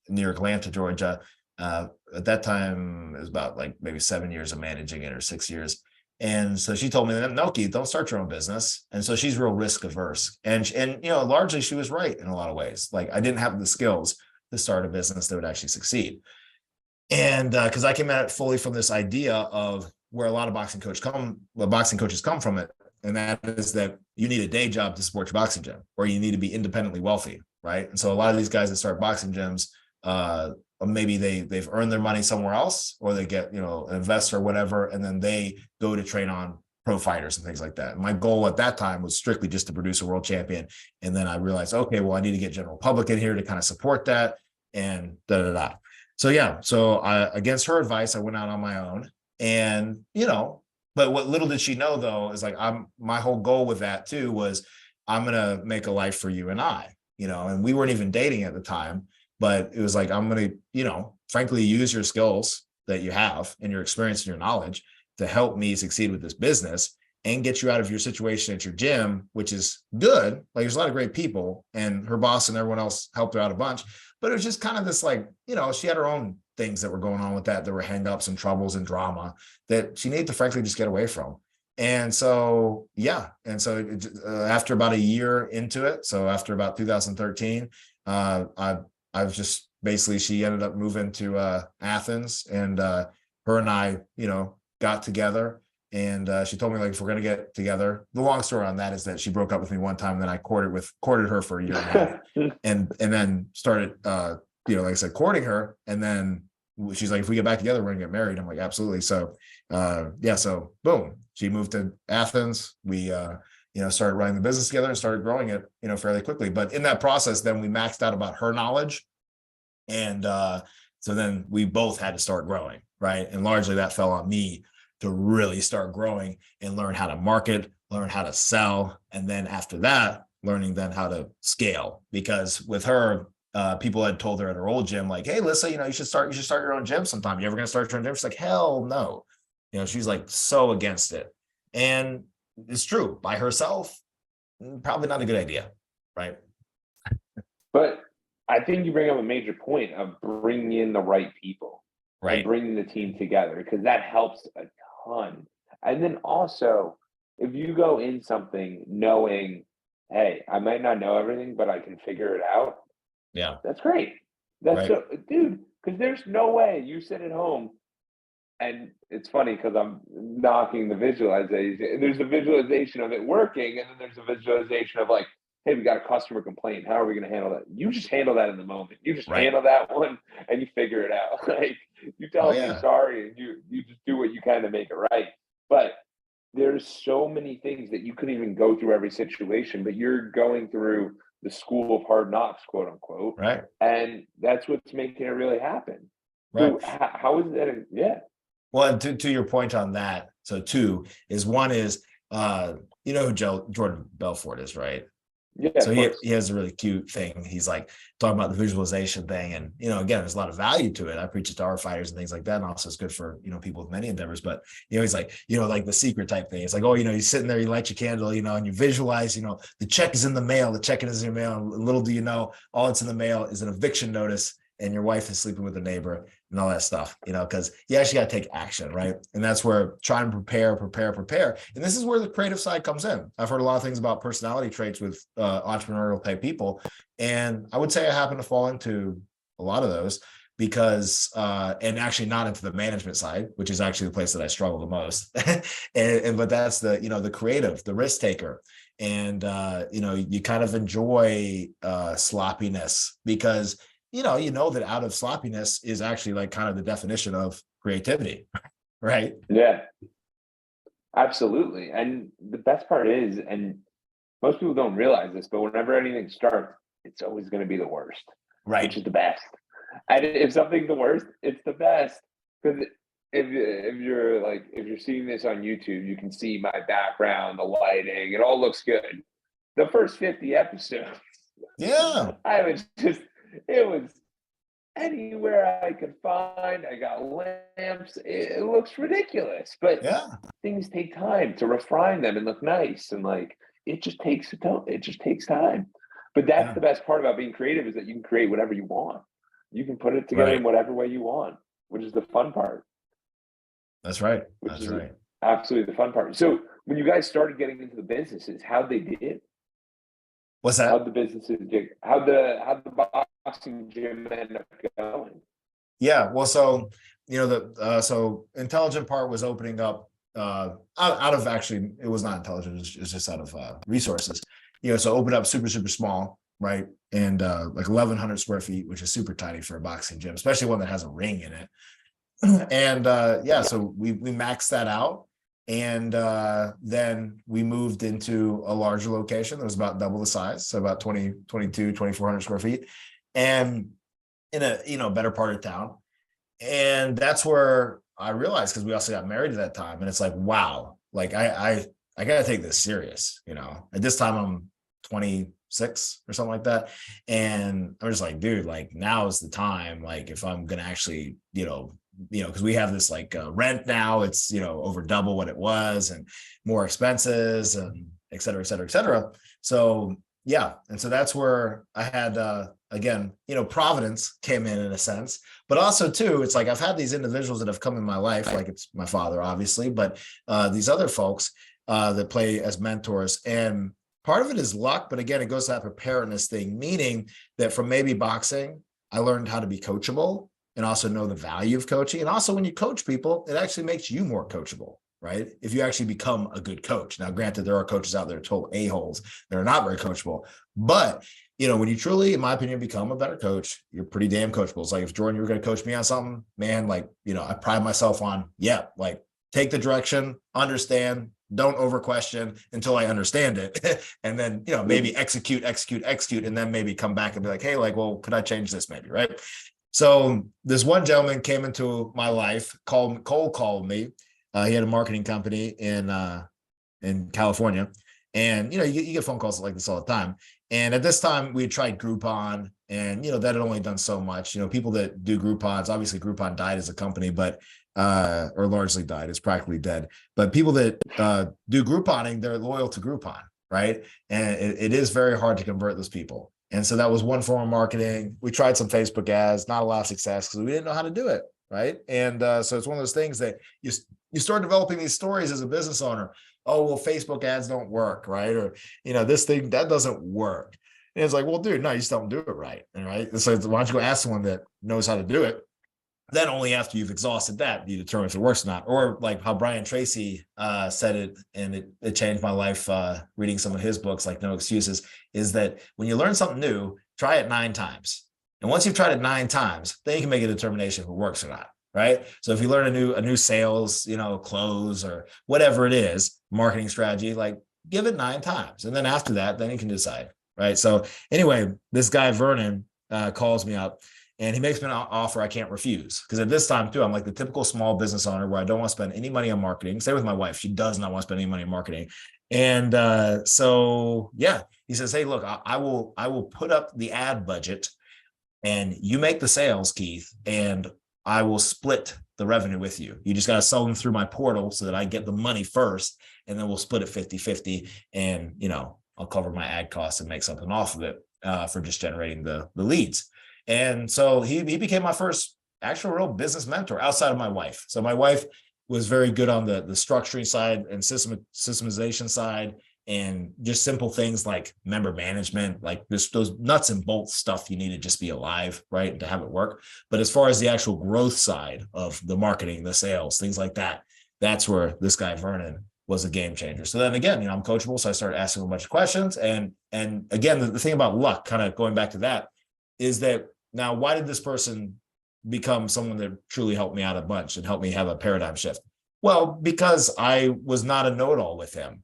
Speaker 2: near Atlanta, Georgia. At that time, it was about like maybe 7 years of managing it, or 6 years. And so she told me, no, Keith, don't start your own business. And so she's real risk averse. And largely she was right in a lot of ways. Like, I didn't have the skills to start a business that would actually succeed. And because I came at it fully from this idea of where a lot of boxing coaches come from it. And that is that you need a day job to support your boxing gym, or you need to be independently wealthy, right? And so a lot of these guys that start boxing gyms, maybe they've earned their money somewhere else, or they get, an investor or whatever, and then they go to train on pro fighters and things like that. My goal at that time was strictly just to produce a world champion. And then I realized, okay, well, I need to get general public in here to kind of support that, and So against her advice, I went out on my own. And, but what little did she know, though, is like, my whole goal with that too was, I'm going to make a life for you and I, and we weren't even dating at the time. But it was like, I'm going to, frankly, use your skills that you have and your experience and your knowledge to help me succeed with this business and get you out of your situation at your gym, which is good. Like, there's a lot of great people, and her boss and everyone else helped her out a bunch. But it was just kind of this, like, she had her own things that were going on with that. There were hangups and troubles and drama that she needed to, frankly, just get away from. And so, after about a year into it, so after about 2013, I was just basically, she ended up moving to Athens, and her and I, got together. And she told me, like, if we're going to get together, the long story on that is that she broke up with me one time. Then I courted her for a year and a half, and then started, like I said, courting her. And then she's like, if we get back together, we're going to get married. I'm like, absolutely. So, so boom. She moved to Athens. We, started running the business together and started growing it, fairly quickly. But in that process, then we maxed out about her knowledge. And so then we both had to start growing, right? And largely that fell on me to really start growing and learn how to market, learn how to sell. And then after that, learning then how to scale. Because with her, people had told her at her old gym, like, hey, Lissa, you should start your own gym sometime. You ever going to start your own gym? She's like, hell no. She's like so against it. And it's true, by herself, probably not a good idea, right?
Speaker 1: But I think you bring up a major point of bringing in the right people and
Speaker 2: Right.
Speaker 1: bringing the team together, because that helps a ton. And then also, if you go in something knowing, hey, I might not know everything, but I can figure it out,
Speaker 2: Yeah.
Speaker 1: that's great. That's
Speaker 2: Right.
Speaker 1: so, dude, because there's no way you sit at home. And it's funny because I'm knocking the visualization. There's a visualization of it working, and then there's a visualization of like, hey, we got a customer complaint. How are we going to handle that? You just handle that in the moment. You just
Speaker 2: Right.
Speaker 1: handle that one, and you figure it out. Like you
Speaker 2: Oh,
Speaker 1: tell them you're
Speaker 2: yeah.
Speaker 1: sorry, and you just do what you can to make it right. But there's so many things that you couldn't even go through every situation, but you're going through the school of hard knocks, quote unquote,
Speaker 2: Right.
Speaker 1: and that's what's making it really happen.
Speaker 2: Right.
Speaker 1: So how is that? Yeah.
Speaker 2: Well, and to your point on that, so two is one is, you know who Jordan Belfort is, right?
Speaker 1: Yeah,
Speaker 2: So
Speaker 1: of course.
Speaker 2: he has a really cute thing. He's like talking about the visualization thing. And, again, there's a lot of value to it. I preach it to our fighters and things like that. And also it's good for, people with many endeavors. But, he's like, like the secret type thing. It's like, oh, you're sitting there, you light your candle, and you visualize, the check is in the mail. The check is in your mail. And little do you know, all it's in the mail is an eviction notice. And your wife is sleeping with a neighbor and all that stuff, because you actually got to take action, right? And that's where try and prepare. And this is where the creative side comes in. I've heard a lot of things about personality traits with entrepreneurial type people. And I would say I happen to fall into a lot of those because, and actually not into the management side, which is actually the place that I struggle the most. But that's the creative, the risk taker. And, you kind of enjoy sloppiness because you know that out of sloppiness is actually like kind of the definition of creativity, right?
Speaker 1: Yeah, absolutely. And the best part is, and most people don't realize this, but whenever anything starts, it's always going to be the worst, which
Speaker 2: Right.
Speaker 1: is the best. And if something's the worst, it's the best. Because if you're seeing this on YouTube, you can see my background, the lighting, it all looks good. The first 50 episodes,
Speaker 2: Yeah.
Speaker 1: it was anywhere I could find. I got lamps. It looks ridiculous, but
Speaker 2: Yeah.
Speaker 1: things take time to refine them and look nice. And like, it just takes time. But that's
Speaker 2: Yeah.
Speaker 1: the best part about being creative is that you can create whatever you want. You can put it together in
Speaker 2: Right.
Speaker 1: whatever way you want, which is the fun part,
Speaker 2: That's right.
Speaker 1: which
Speaker 2: That's
Speaker 1: is
Speaker 2: right.
Speaker 1: absolutely the fun part. So when you guys started getting into the businesses, how'd they did?
Speaker 2: What's
Speaker 1: How'd
Speaker 2: that?
Speaker 1: the businesses did? How'd the boxing gym end up going?
Speaker 2: Yeah. Well, so, so intelligent part was opening up out of actually, it was not intelligent. It was just out of resources, so open up super, super small. Right. And like 1,100 square feet, which is super tiny for a boxing gym, especially one that has a ring in it. And so we maxed that out. And then we moved into a larger location that was about double the size. So about 2,400 square feet. And in a better part of town. And that's where I realized, because we also got married at that time. And it's like, wow, like I gotta take this serious, At this time I'm 26 or something like that. And I'm just like, dude, like now is the time. Like if I'm gonna actually, because we have this like rent now, it's over double what it was and more expenses and et cetera, et cetera, et cetera. So yeah. And so that's where I had again, Providence came in a sense, but also too, it's like I've had these individuals that have come in my life, like it's my father, obviously, but these other folks that play as mentors. And part of it is luck, but again, it goes to that preparedness thing, meaning that from maybe boxing, I learned how to be coachable and also know the value of coaching. And also when you coach people, it actually makes you more coachable, right? If you actually become a good coach. Now, granted, there are coaches out there total a-holes that are not very coachable, but when you truly, in my opinion, become a better coach, you're pretty damn coachable. It's like if Jordan, you were going to coach me on something, man, like, I pride myself on, yeah, like take the direction, understand, don't over question until I understand it. And then, maybe execute, and then maybe come back and be like, hey, like, well, could I change this maybe? Right. So this one gentleman came into my life, cold called me. He had a marketing company in California. And, you get phone calls like this all the time. And at this time we had tried Groupon, and, that had only done so much. People that do Groupons, obviously Groupon died as a company, but or largely died, it's practically dead. But people that do Grouponing, they're loyal to Groupon, right? And it is very hard to convert those people. And so that was one form of marketing. We tried some Facebook ads, not a lot of success because we didn't know how to do it, right? And so it's one of those things that you start developing these stories as a business owner. Oh, well, Facebook ads don't work, right? Or, this thing, that doesn't work. And it's like, well, dude, no, you just don't do it right. Right. And so why don't you go ask someone that knows how to do it? Then only after you've exhausted that, you determine if it works or not. Or like how Brian Tracy said it, and it changed my life reading some of his books, like No Excuses, is that when you learn something new, try it 9 times. And once you've tried it 9 times, then you can make a determination if it works or not. Right. So if you learn a new sales, close or whatever it is, marketing strategy, like give it 9 times. And then after that, then you can decide. Right. So anyway, this guy, Vernon, calls me up and he makes me an offer I can't refuse. Because at this time, too, I'm like the typical small business owner where I don't want to spend any money on marketing. Same with my wife. She does not want to spend any money on marketing. And so, yeah, he says, hey, look, I will put up the ad budget and you make the sales, Keith, and I will split the revenue with you. You just got to sell them through my portal so that I get the money first, and then we'll split it 50-50. And, I'll cover my ad costs and make something off of it for just generating the leads. And so he became my first actual real business mentor outside of my wife. So my wife was very good on the structuring side and systemization side, and just simple things like member management, like those nuts and bolts stuff you need to just be alive, right, and to have it work. But as far as the actual growth side of the marketing, the sales, things like that, that's where this guy Vernon was a game changer. So then again, I'm coachable, so I started asking him a bunch of questions. And again, the thing about luck, kind of going back to that, is that now why did this person become someone that truly helped me out a bunch and helped me have a paradigm shift? Well, because I was not a know-it-all with him.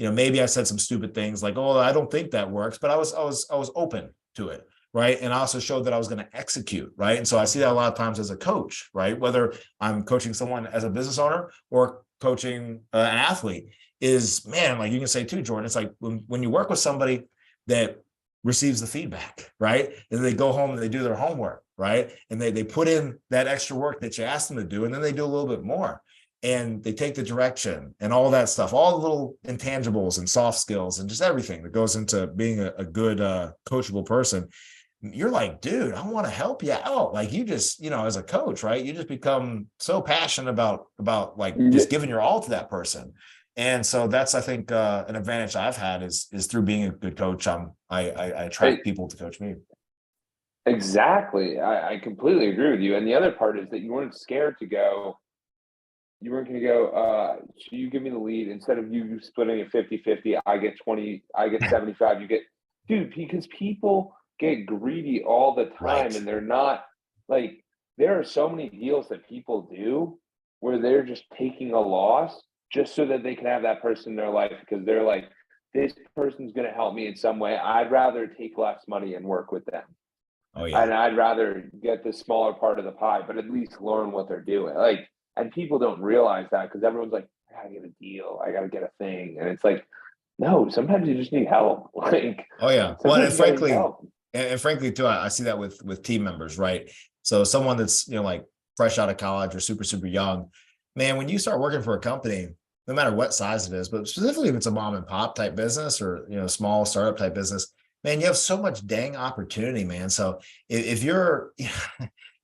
Speaker 2: Maybe I said some stupid things like, oh, I don't think that works, but I was open to it. Right. And I also showed that I was going to execute. Right. And so I see that a lot of times as a coach, right? Whether I'm coaching someone as a business owner or coaching an athlete, is, man, like you can say too, Jordan, it's like when you work with somebody that receives the feedback, right? And they go home and they do their homework, right? And they put in that extra work that you asked them to do, and then they do a little bit more. And they take the direction and all that stuff, all the little intangibles and soft skills and just everything that goes into being a good coachable person. You're like, dude, I want to help you out. Like you just, as a coach, right? You just become so passionate about like just giving your all to that person. And so that's, I think, an advantage I've had is through being a good coach. I attract people to coach me.
Speaker 1: Exactly. I completely agree with you. And the other part is that you weren't scared to go. You weren't going to go, so you give me the lead instead of you splitting it 50-50. I get 20, I get 75. You get, dude, because people get greedy all the time,
Speaker 2: right.
Speaker 1: And they're not like, there are so many deals that people do where they're just taking a loss just so that they can have that person in their life, because they're like, this person's going to help me in some way. I'd rather take less money and work with them.
Speaker 2: Oh yeah.
Speaker 1: And I'd rather get the smaller part of the pie, but at least learn what they're doing. Like, and people don't realize that because everyone's like, I gotta get a deal, I gotta get a thing. And it's like, no, sometimes you just need help. Like,
Speaker 2: oh yeah. Well, and frankly too, I see that with team members, right? So someone that's, like fresh out of college or super young, man, when you start working for a company, no matter what size it is, but specifically if it's a mom and pop type business or, small startup type business, man, you have so much dang opportunity, man. So if you're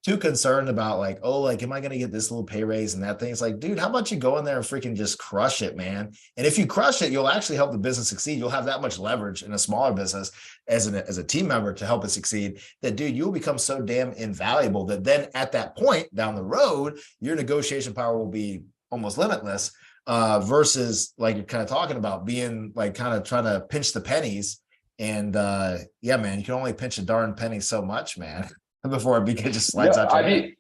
Speaker 2: too concerned about like, oh, like, am I going to get this little pay raise and that thing? It's like, dude, how about you go in there and freaking just crush it, man? And if you crush it, you'll actually help the business succeed. You'll have that much leverage in a smaller business as a team member to help it succeed, that, dude, you'll become so damn invaluable that then at that point down the road, your negotiation power will be almost limitless, versus like you're kind of talking about being like kind of trying to pinch the pennies. And yeah, man, you can only pinch a darn penny so much, man, before it just slides out your hand.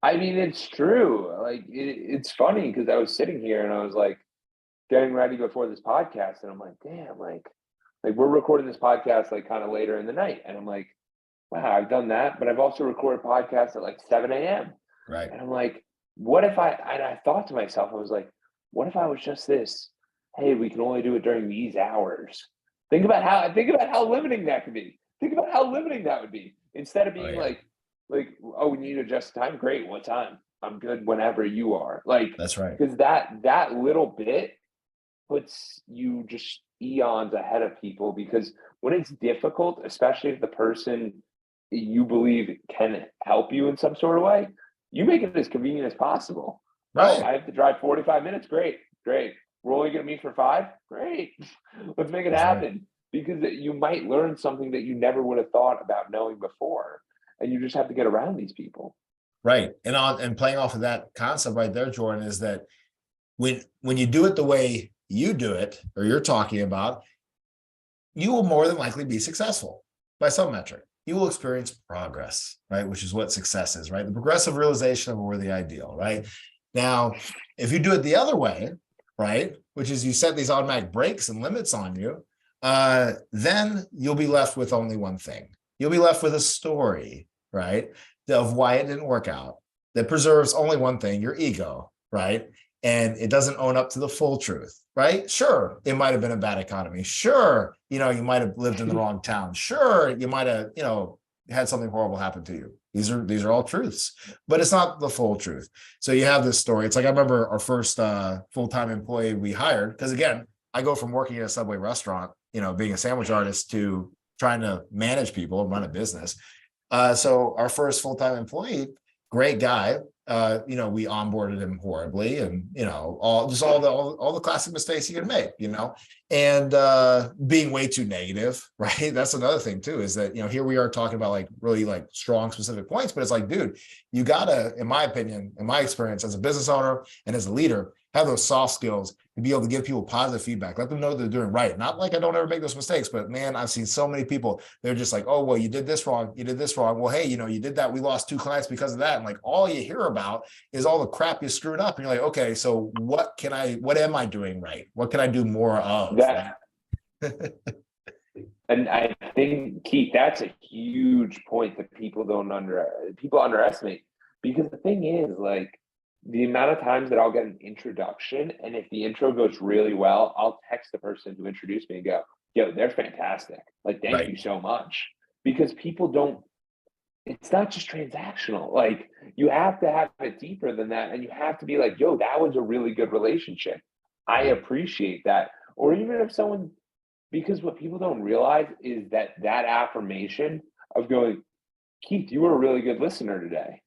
Speaker 1: I mean, it's true. Like it's funny because I was sitting here and I was like getting ready before this podcast, and I'm like, damn, like we're recording this podcast like kind of later in the night, and I'm like, wow, I've done that, but I've also recorded podcasts at like 7 a.m.
Speaker 2: Right.
Speaker 1: And I'm like, what if and I thought to myself, I was like, what if I was just this? Hey, we can only do it during these hours. Think about how limiting that could be. Think about how limiting that would be. Instead of
Speaker 2: Oh
Speaker 1: being
Speaker 2: yeah,
Speaker 1: oh, we need to adjust time. Great, what time? I'm good whenever you are. Like,
Speaker 2: that's right.
Speaker 1: because that little bit puts you just eons ahead of people because when it's difficult, especially if the person you believe can help you in some sort of way, you make it as convenient as possible. Oh,
Speaker 2: Right.
Speaker 1: I have to drive 45 minutes. Great, great. We're only going to meet for 5. Great. Let's make it
Speaker 2: That's right.
Speaker 1: happen because you might learn something that you never would have thought about knowing before. And you just have to get around these people.
Speaker 2: Right. And playing off of that concept right there, Jordan, is that when you do it the way you do it or you're talking about, you will more than likely be successful by some metric. You will experience progress, right? Which is what success is, right? The progressive realization of a worthy ideal, right? Now, if you do it the other way, right, which is you set these automatic brakes and limits on you, then you'll be left with only one thing. You'll be left with a story, right, of why it didn't work out that preserves only one thing, your ego, right? And it doesn't own up to the full truth, right? Sure, it might have been a bad economy. Sure, you might have lived in the wrong town. Sure, you might have, had something horrible happen to you. These are all truths, but it's not the full truth. So you have this story. It's like I remember our first full-time employee we hired, because again, I go from working at a Subway restaurant, being a sandwich artist to trying to manage people and run a business. So our first full-time employee, great guy, we onboarded him horribly, and all the classic mistakes you can make, and being way too negative, right? That's another thing too, is that here we are talking about like really like strong specific points, but it's like, dude, you gotta, in my opinion, in my experience as a business owner and as a leader, have those soft skills to be able to give people positive feedback, let them know they're doing right. Not like I don't ever make those mistakes, but man, I've seen so many people, they're just like, oh, well, you did this wrong. You did this wrong. Well, hey, you did that. We lost 2 clients because of that. And like, all you hear about is all the crap you screwed up. And you're like, okay, so what am I doing right? What can I do more of?
Speaker 1: That And I think, Keith, that's a huge point that people underestimate. Because the thing is, like, the amount of times that I'll get an introduction, and if the intro goes really well, I'll text the person who introduced me and go, "Yo, they're fantastic. Like, thank
Speaker 2: Right.
Speaker 1: you so much." Because people don't. It's not just transactional. Like, you have to have it deeper than that, and you have to be like, "Yo, that was a really good relationship. I
Speaker 2: Right.
Speaker 1: appreciate that." Or even if someone because what people don't realize is that affirmation of going, Keith, you were a really good listener today.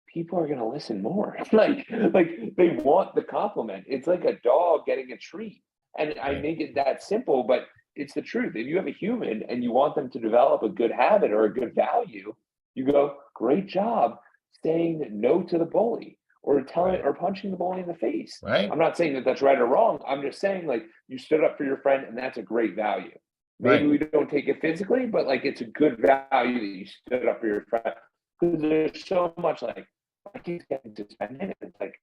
Speaker 1: People are going to listen more. like they want the compliment. It's like a dog getting a treat. And I
Speaker 2: Right.
Speaker 1: make it that simple, but it's the truth. If you have a human and you want them to develop a good habit or a good value, you go, great job saying no to the bully or telling
Speaker 2: Right.
Speaker 1: or punching the bully in the face.
Speaker 2: Right.
Speaker 1: I'm not saying that that's right or wrong. I'm just saying like you stood up for your friend and that's a great value. Maybe
Speaker 2: Right.
Speaker 1: we don't take it physically, but like it's a good value that you stood up for your friend. Because there's so much like I keep getting suspended. It's like,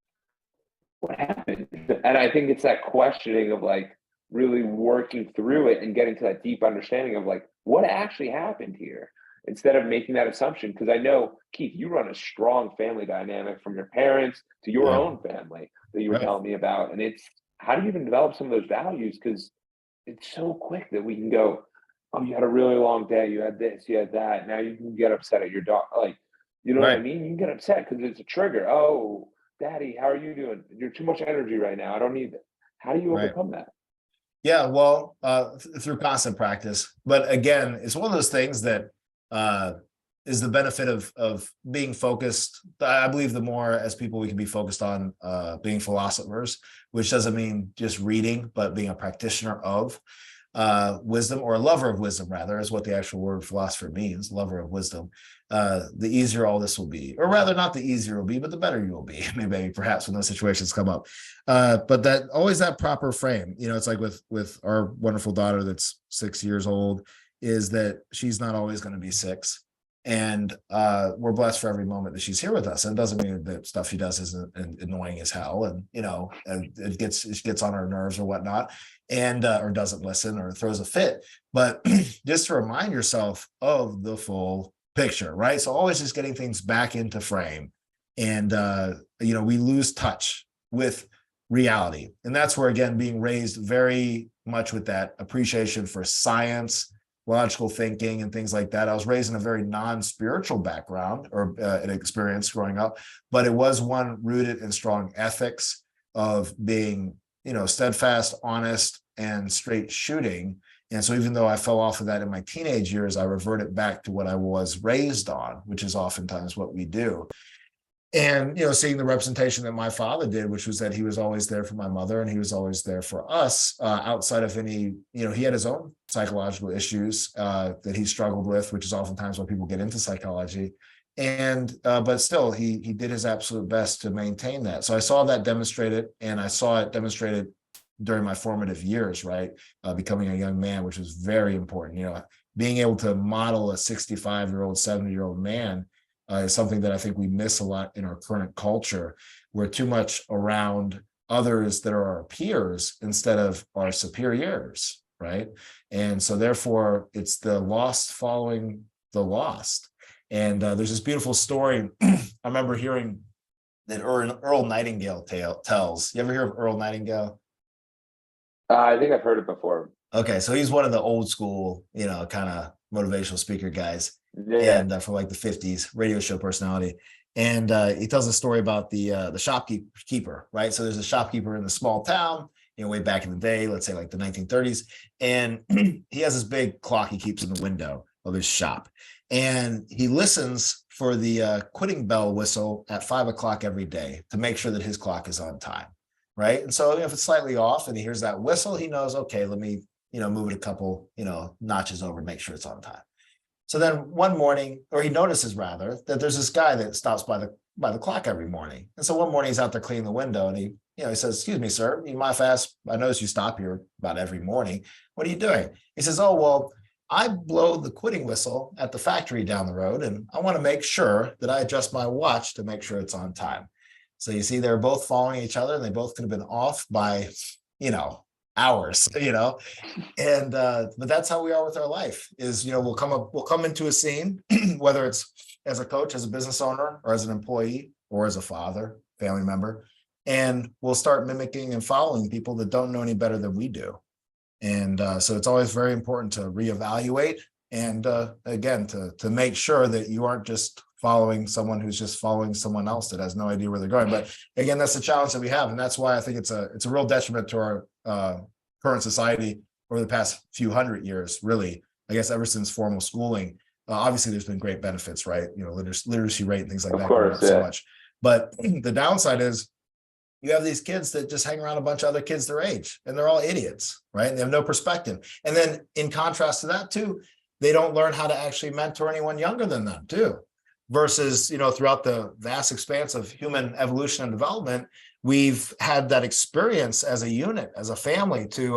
Speaker 1: what happened? And I think it's that questioning of like really working through it and getting to that deep understanding of like what actually happened here instead of making that assumption. Because I know, Keith, you run a strong family dynamic from your parents to your
Speaker 2: Yeah.
Speaker 1: own family that you were
Speaker 2: Right.
Speaker 1: telling me about. And it's how do you even develop some of those values? Because it's so quick that we can go, oh, you had a really long day. You had this, you had that. Now you can get upset at your dog. Like, you know what I
Speaker 2: Right.
Speaker 1: mean? You can get upset because it's a trigger. Oh, daddy, how are you doing? You're too much energy right now. I don't need it. How do you
Speaker 2: Right.
Speaker 1: overcome that?
Speaker 2: Yeah, well, through constant practice. But again, it's one of those things that uh, is the benefit of being focused. I believe the more as people we can be focused on being philosophers, which doesn't mean just reading, but being a practitioner of wisdom, or a lover of wisdom, rather, is what the actual word philosopher means, lover of wisdom. The easier all this will be, or rather, not the easier it will be, but the better you will be, maybe perhaps when those situations come up. But that always that proper frame, it's like with our wonderful daughter that's 6 years old, is that she's not always going to be 6. And we're blessed for every moment that she's here with us. And it doesn't mean that stuff she does isn't annoying as hell, and it gets on her nerves or whatnot, and or doesn't listen or throws a fit. But just to remind yourself of the full picture, right? So always just getting things back into frame. And we lose touch with reality. And that's where, again, being raised very much with that appreciation for science, logical thinking, and things like that. I was raised in a very non-spiritual background or an experience growing up, but it was one rooted in strong ethics of being, steadfast, honest, and straight shooting. And so even though I fell off of that in my teenage years, I reverted back to what I was raised on, which is oftentimes what we do. And seeing the representation that my father did, which was that he was always there for my mother and he was always there for us, outside of any, he had his own psychological issues that he struggled with, which is oftentimes why people get into psychology. And but still, he did his absolute best to maintain that. So I saw that demonstrated, and I saw it demonstrated during my formative years, right? Becoming a young man, which was very important. Being able to model a 65-year-old, 70-year-old man is something that I think we miss a lot in our current culture. We're too much around others that are our peers instead of our superiors, right? And so therefore, it's the lost following the lost. And there's this beautiful story I remember hearing that Earl Nightingale tells. You ever hear of Earl Nightingale?
Speaker 1: I think I've heard it before.
Speaker 2: Okay, so he's one of the old school, kind of motivational speaker guys,
Speaker 1: Yeah.
Speaker 2: and from like the 50s, radio show personality. And he tells a story about the shopkeeper, right? So there's a shopkeeper in the small town, way back in the day, let's say like the 1930s, and he has this big clock he keeps in the window of his shop, and he listens for the quitting bell whistle at 5 o'clock every day to make sure that his clock is on time, right? And so if it's slightly off and he hears that whistle, he knows, okay, let me move it a couple notches over, make sure it's on time. So then one morning, or he notices rather, that there's this guy that stops by the clock every morning. And so one morning he's out there cleaning the window, and he says, "Excuse me, sir, you mind if I ask? I notice you stop here about every morning. What are you doing?" He says, "Oh, well, I blow the quitting whistle at the factory down the road, and I want to make sure that I adjust my watch to make sure it's on time." So you see, they're both following each other, and they both could have been off by, hours, and but that's how we are with our life. Is we'll come into a scene, whether it's as a coach, as a business owner, or as an employee, or as a father, family member, and we'll start mimicking and following people that don't know any better than we do. And so it's always very important to reevaluate, and again, to make sure that you aren't just following someone who's just following someone else that has no idea where they're going. But again, that's the challenge that we have, and that's why I think it's a real detriment to our current society over the past few hundred years, really. I guess ever since formal schooling, obviously there's been great benefits, right? Literacy rate and things like
Speaker 1: Of
Speaker 2: that going
Speaker 1: course,
Speaker 2: up so
Speaker 1: yeah.
Speaker 2: much. But the downside is you have these kids that just hang around a bunch of other kids their age, and they're all idiots, right? And they have no perspective. And then in contrast to that too, they don't learn how to actually mentor anyone younger than them too. Versus, throughout the vast expanse of human evolution and development, we've had that experience as a unit, as a family, to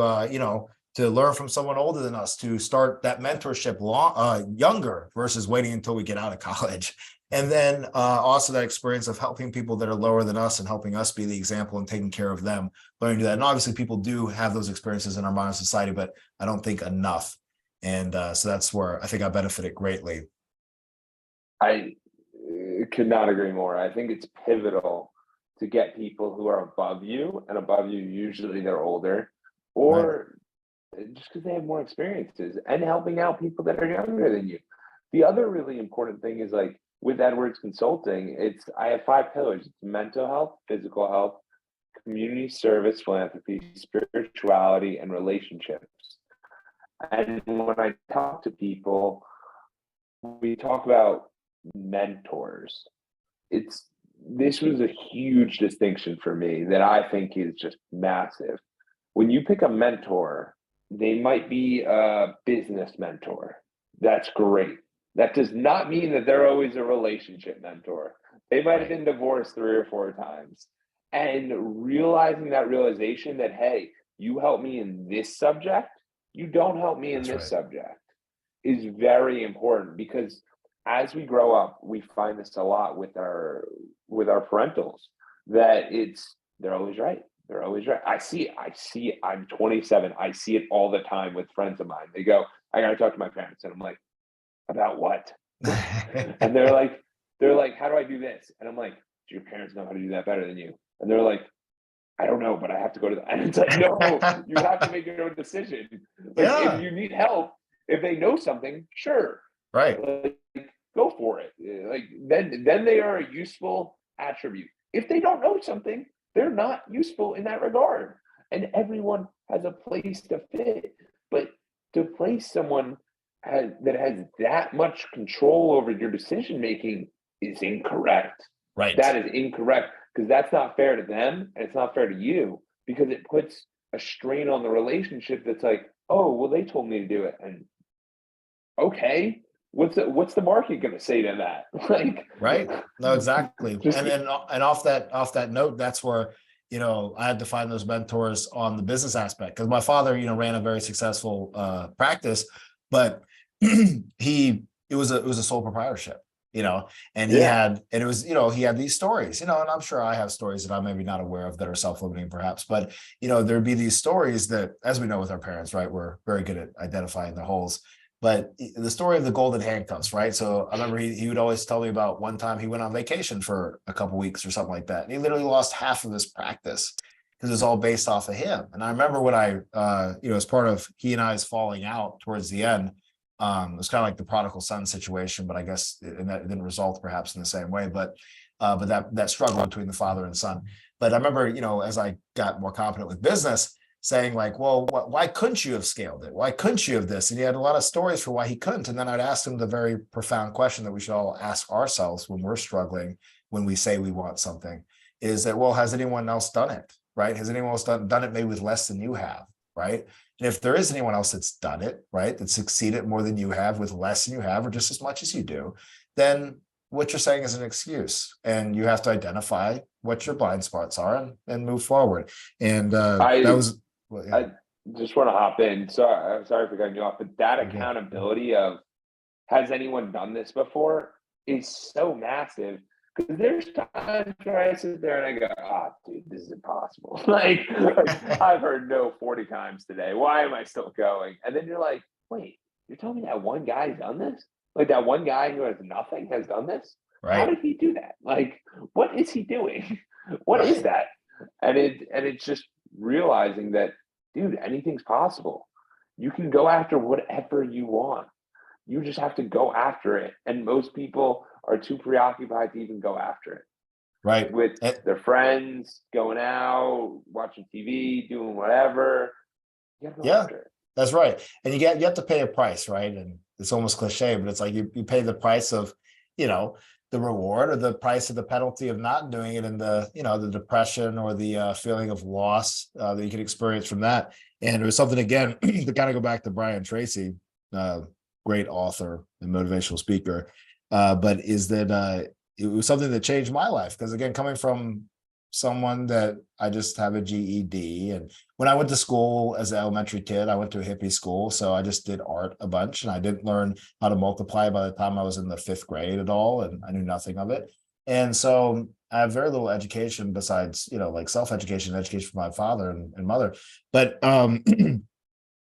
Speaker 2: learn from someone older than us, to start that mentorship younger versus waiting until we get out of college. And then also that experience of helping people that are lower than us and helping us be the example and taking care of them, learning to do that. And obviously people do have those experiences in our modern society, but I don't think enough. And so that's where I think I benefited greatly.
Speaker 1: I could not agree more. I think it's pivotal to get people who are above you, and above you, usually they're older,
Speaker 2: Right.
Speaker 1: or just because they have more experiences, and helping out people that are younger than you. The other really important thing is like with Edwards Consulting, I have 5 pillars. It's mental health, physical health, community service, philanthropy, spirituality, and relationships. And when I talk to people, we talk about mentors. It's This was a huge distinction for me that I think is just massive. When you pick a mentor, they might be a business mentor. That's great. That does not mean that they're always a relationship mentor. They might have
Speaker 2: Right.
Speaker 1: been divorced 3 or 4 times. And realizing that realization that, hey, you help me in this subject, you don't help me in
Speaker 2: That's
Speaker 1: this
Speaker 2: right.
Speaker 1: subject, is very important, because as we grow up, we find this a lot with our parentals, that they're always right. They're always right. I'm 27. I see it all the time with friends of mine. They go, I gotta talk to my parents. And I'm like, about what? And they're like, how do I do this? And I'm like, do your parents know how to do that better than you? And they're like, I don't know, but I have to go to the, and it's like, no, you have to make your own decision. Like, if
Speaker 2: Yeah,
Speaker 1: you need help, if they know something, sure,
Speaker 2: right,
Speaker 1: like, go for it. Like, then they are a useful attribute. If they don't know something, they're not useful in that regard. And everyone has a place to fit. But to place someone that has that much control over your decision making is incorrect.
Speaker 2: right.
Speaker 1: That is incorrect, because that's not fair to them and it's not fair to you, because it puts a strain on the relationship that's like, oh, well, they told me to do it. And okay, what's the market going to say to that? Like,
Speaker 2: Right. No, exactly.
Speaker 1: just
Speaker 2: And off that note, that's where, I had to find those mentors on the business aspect, because my father, ran a very successful practice, but it was a sole proprietorship, and
Speaker 1: yeah,
Speaker 2: it was, he had these stories, and I'm sure I have stories that I'm maybe not aware of that are self-limiting perhaps, but there'd be these stories that, as we know with our parents, right, we're very good at identifying the holes. But the story of the golden handcuffs, right? So I remember he would always tell me about one time he went on vacation for a couple weeks or something like that. And he literally lost half of his practice because it was all based off of him. And I remember when as part of he and I's falling out towards the end, it was kind of like the prodigal son situation, but I guess it didn't result perhaps in the same way. But that struggle between the father and son. But I remember, as I got more competent with business, saying like, well, why couldn't you have scaled it? Why couldn't you have this? And he had a lot of stories for why he couldn't. And then I'd ask him the very profound question that we should all ask ourselves when we're struggling, when we say we want something, is that, well, has anyone else done it? Right? Has anyone else done it maybe with less than you have? Right? And if there is anyone else that's done it, right, that succeeded more than you have with less than you have, or just as much as you do, then what you're saying is an excuse, and you have to identify what your blind spots are and move forward. And that
Speaker 1: I
Speaker 2: was, well, yeah,
Speaker 1: I just want to hop in. So I'm sorry for cutting you off, but that
Speaker 2: you're good.
Speaker 1: accountability of, has anyone done this before, is so massive, because there's times where I sit there and I go, ah, oh, dude, this is impossible. Like, I've heard no 40 times today. Why am I still going? And then you're like, wait, you're telling me that one guy's done this? Like, that one guy who has nothing has done this? How
Speaker 2: Right,
Speaker 1: did he do that? Like, what is he doing? What is
Speaker 2: right,
Speaker 1: that? And it's just realizing that, dude, anything's possible. You can go after whatever you want. You just have to go after it. And most people are too preoccupied to even go after it,
Speaker 2: right.
Speaker 1: with their friends, going out, watching TV, doing whatever. You gotta go
Speaker 2: Yeah,
Speaker 1: after it.
Speaker 2: that's right. And you have to pay a price, right? And it's almost cliche, but it's like you pay the price of, you know, the reward, or the price of the penalty of not doing it, and the depression or the feeling of loss that you can experience from that. And it was something, again, to kind of go back to Brian Tracy, uh, great author and motivational speaker, but is that it was something that changed my life, because again, coming from someone that I just have a GED, and when I went to school as an elementary kid, I went to a hippie school. So I just did art a bunch, and I didn't learn how to multiply by the time I was in the fifth grade at all. And I knew nothing of it. And so I have very little education besides, like self-education, education from my father and mother. But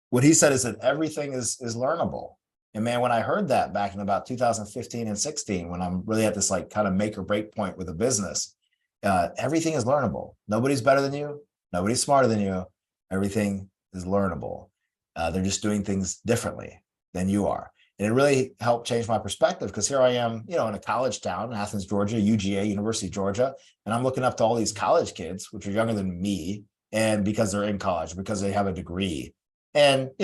Speaker 2: what he said is that everything is learnable. And man, when I heard that back in about 2015 and 16, when I'm really at this like kind of make or break point with a business, everything is learnable. Nobody's better than you. Nobody's smarter than you. Everything is learnable. They're just doing things differently than you are. And it really helped change my perspective, because here I am, in a college town, Athens, Georgia, UGA, University of Georgia, and I'm looking up to all these college kids, which are younger than me, and because they're in college, because they have a degree. And, I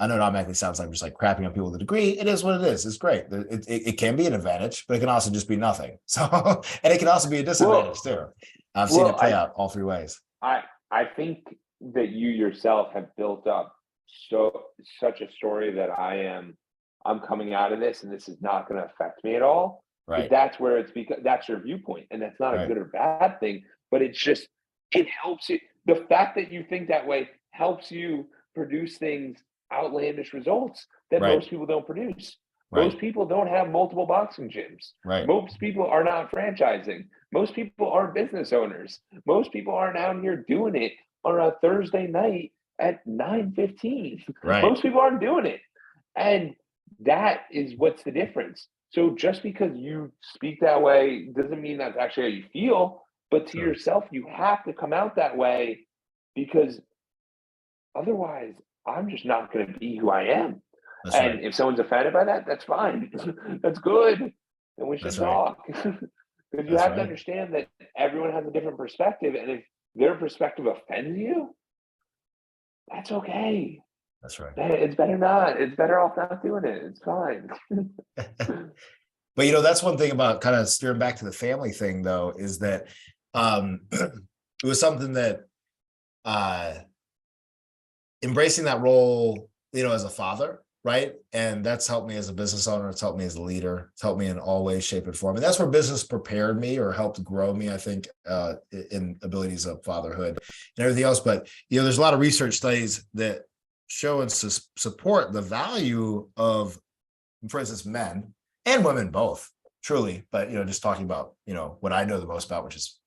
Speaker 2: know it automatically sounds like I'm just like crapping on people with a degree. It is what it is. It's great. It can be an advantage, but it can also just be nothing. So, and it can also be a disadvantage
Speaker 1: Well,
Speaker 2: too. I've seen
Speaker 1: well,
Speaker 2: it play out all three ways.
Speaker 1: I, I think that you yourself have built up such a story that I'm coming out of this and this is not going to affect me at all. But
Speaker 2: Right.
Speaker 1: that's where it's, because that's your viewpoint, and that's not a
Speaker 2: Right.
Speaker 1: good or bad thing, but it's just, it helps you. The fact that you think that way helps you produce things, outlandish results that
Speaker 2: Right.
Speaker 1: most people don't produce. Most
Speaker 2: Right.
Speaker 1: people don't have multiple boxing gyms.
Speaker 2: Right.
Speaker 1: Most people are not franchising. Most people aren't business owners. Most people aren't out here doing it on a Thursday night at 9:15.
Speaker 2: Right.
Speaker 1: Most people aren't doing it. And that is what's the difference. So just because you speak that way doesn't mean that's actually how you feel, but to
Speaker 2: Sure.
Speaker 1: yourself, you have to come out that way because otherwise, I'm just not going to be who I am.
Speaker 2: That's right.
Speaker 1: And if someone's offended by that, that's fine. That's good. And we should
Speaker 2: That's right.
Speaker 1: talk. Because you
Speaker 2: That's
Speaker 1: have to
Speaker 2: right.
Speaker 1: understand that everyone has a different perspective. And if their perspective offends you, that's okay.
Speaker 2: That's right.
Speaker 1: It's better not. It's better off not doing it. It's fine.
Speaker 2: But that's one thing about kind of steering back to the family thing, though, is that it was something that uh embracing that role, as a father, right? And that's helped me as a business owner. It's helped me as a leader. It's helped me in all ways, shape, and form. And that's where business prepared me or helped grow me, I think, in abilities of fatherhood and everything else. But, there's a lot of research studies that show and support the value of, for instance, men and women both, truly. But, just talking about, what I know the most about, which is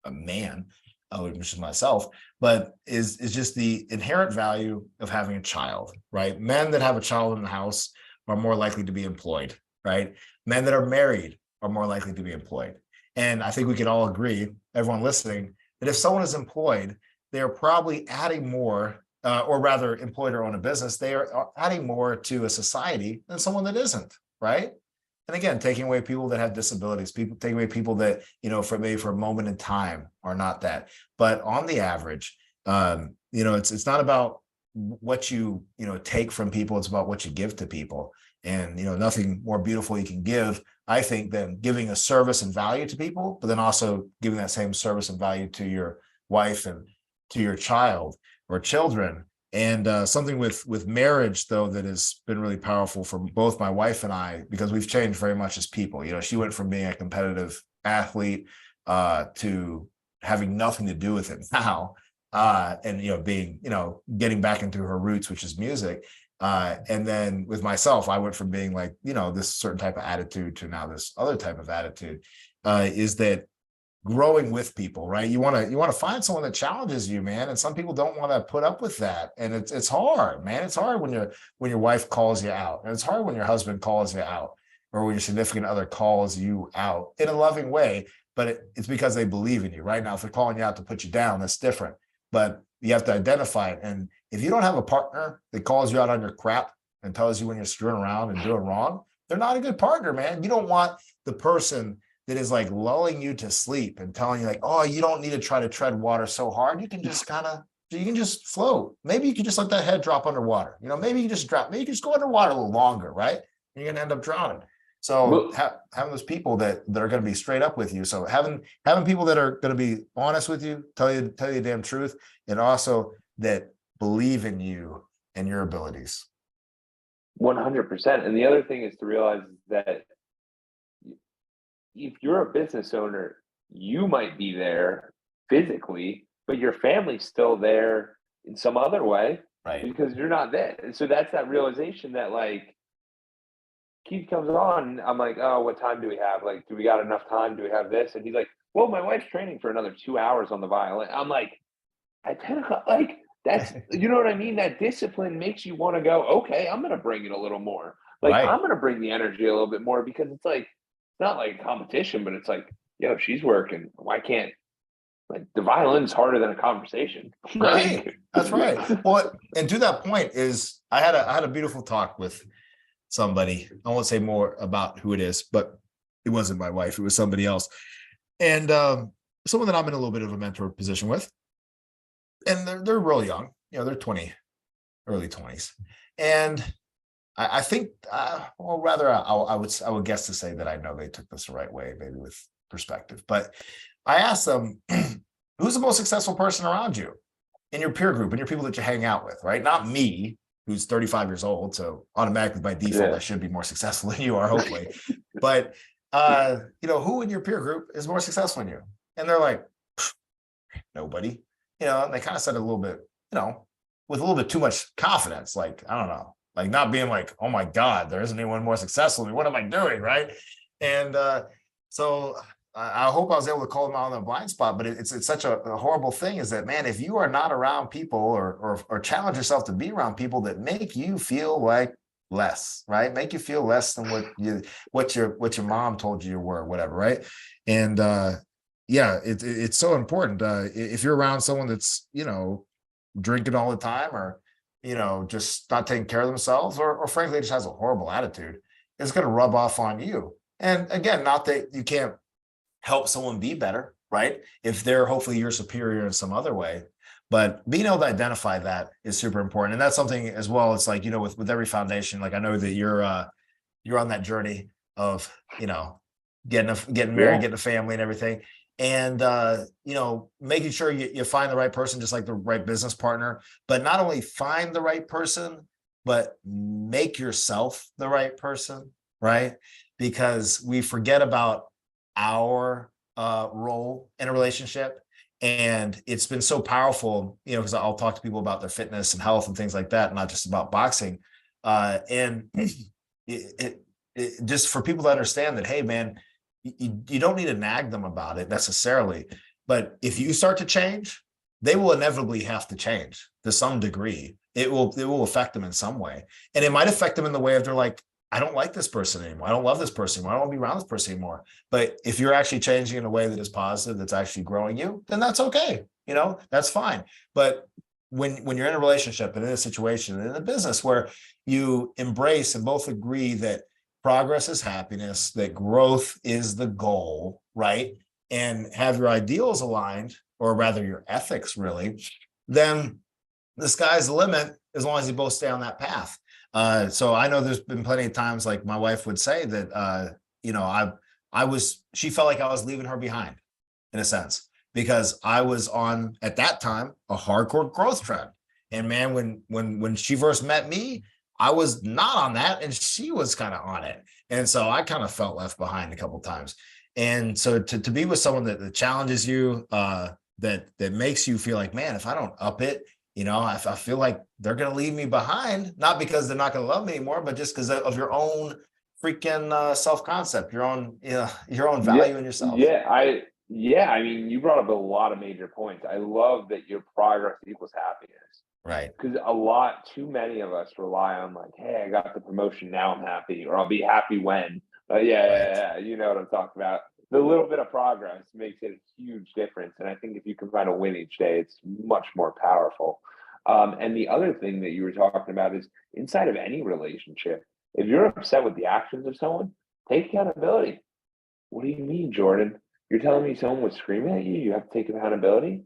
Speaker 2: a man, which is myself, but is just the inherent value of having a child, right? Men that have a child in the house are more likely to be employed, right? Men that are married are more likely to be employed. And I think we can all agree, everyone listening, that if someone is employed, they're probably adding more, or rather employed or own a business, they are adding more to a society than someone that isn't, right? And again, taking away people that have disabilities, people taking away people that, for a moment in time are not that. But on the average, it's not about what you take from people, it's about what you give to people. And nothing more beautiful you can give, I think, than giving a service and value to people, but then also giving that same service and value to your wife and to your child or children. And something with marriage, though, that has been really powerful for both my wife and I, because we've changed very much as people. She went from being a competitive athlete to having nothing to do with it now, and being getting back into her roots, which is music. And then with myself, I went from being like this certain type of attitude to now this other type of attitude. Is that growing with people, right? You want to find someone that challenges you, man. And some people don't want to put up with that. And it's hard, man. It's hard when your wife calls you out. And it's hard when your husband calls you out, or when your significant other calls you out in a loving way. But it's because they believe in you. Right now, if they're calling you out to put you down, that's different. But you have to identify it. And if you don't have a partner that calls you out on your crap and tells you when you're screwing around and doing wrong, they're not a good partner, man. You don't want the person that is like lulling you to sleep and telling you like, oh, you don't need to try to tread water so hard. You can just float. Maybe you can just let that head drop underwater. Maybe you just go underwater a little longer, right? You're going to end up drowning. So
Speaker 1: Well,
Speaker 2: having those people that are going to be straight up with you. So having people that are going to be honest with you, tell you the damn truth, and also that believe in you and your abilities.
Speaker 1: 100%. And the other thing is to realize that if you're a business owner, you might be there physically, but your family's still there in some other way
Speaker 2: Right.
Speaker 1: because you're not there. And so that's that realization that like Keith comes on, I'm like, oh, what time do we have? Like, do we got enough time? Do we have this? And he's like, well, my wife's training for another 2 hours on the violin. I'm like, at 10 o'clock, like that's, you know what I mean? That discipline makes you want to go, okay, I'm going to bring it a little more. Like, I'm
Speaker 2: Right.
Speaker 1: going to bring the energy a little bit more because it's like, it's not like a competition, but it's like, yo, she's working. Why can't, like, the violin's harder than a conversation.
Speaker 2: Right.
Speaker 1: Like,
Speaker 2: That's right. Well, and to that point is I had a beautiful talk with somebody. I won't say more about who it is, but it wasn't my wife. It was somebody else. And someone that I'm in a little bit of a mentor position with. And they're real young, they're 20, early 20s. And I think, well, rather, I would guess to say that I know they took this the right way, maybe with perspective. But I asked them, who's the most successful person around you in your peer group and your people that you hang out with, right? Not me, who's 35 years old. So automatically by default, I
Speaker 1: yeah.
Speaker 2: should be more successful than you are, hopefully. But, who in your peer group is more successful than you? And they're like, nobody, and they kind of said it a little bit, with a little bit too much confidence. Like, I don't know, like not being like, oh my God, there isn't anyone more successful than me. What am I doing? Right. And so I hope I was able to call them out on the blind spot, but it's such a horrible thing is that, man, if you are not around people or challenge yourself to be around people that make you feel like less, right? Make you feel less than what your mom told you were, whatever, right? And yeah, it's so important. If you're around someone that's, drinking all the time or, just not taking care of themselves or frankly just has a horrible attitude, it's going to rub off on you. And again, not that you can't help someone be better, right? If they're hopefully you're superior in some other way. But being able to identify that is super important. And that's something as well. It's like, with every foundation, like I know that you're on that journey of, getting married,
Speaker 1: Yeah.
Speaker 2: getting a family and everything. And making sure you find the right person, just like the right business partner, but not only find the right person, but make yourself the right person, right? Because we forget about our role in a relationship. And it's been so powerful, because I'll talk to people about their fitness and health and things like that, not just about boxing. And just for people to understand that, hey, man, you don't need to nag them about it necessarily. But if you start to change, they will inevitably have to change to some degree. It will affect them in some way. And it might affect them in the way of they're like, I don't like this person anymore. I don't love this person anymore. I don't want to be around this person anymore. But if you're actually changing in a way that is positive, that's actually growing you, then that's okay. That's fine. But when you're in a relationship and in a situation and in a business where you embrace and both agree that progress is happiness, that growth is the goal, right? And have your ideals aligned, or rather your ethics really, then the sky's the limit as long as you both stay on that path. So I know there's been plenty of times like my wife would say that, she felt like I was leaving her behind in a sense, because I was on, at that time, a hardcore growth trend. And man, when she first met me, I was not on that and she was kind of on it. And so I kind of felt left behind a couple of times. And so to be with someone that challenges you, that makes you feel like, man, if I don't up it, I feel like they're going to leave me behind, not because they're not going to love me anymore, but just because of your own freaking self-concept, your own
Speaker 1: Yeah,
Speaker 2: value in yourself.
Speaker 1: I mean, you brought up a lot of major points. I love that your progress equals happiness
Speaker 2: Right.
Speaker 1: because too many of us rely on like, hey, I got the promotion, now I'm happy, or I'll be happy when.
Speaker 2: Right.
Speaker 1: You know what I'm talking about. The little bit of progress makes it a huge difference, and I think if you can find a win each day, it's much more powerful. And the other thing that you were talking about is inside of any relationship, if you're upset with the actions of someone, take accountability. What do you mean, Jordan? You're telling me someone was screaming at you? You have to take accountability?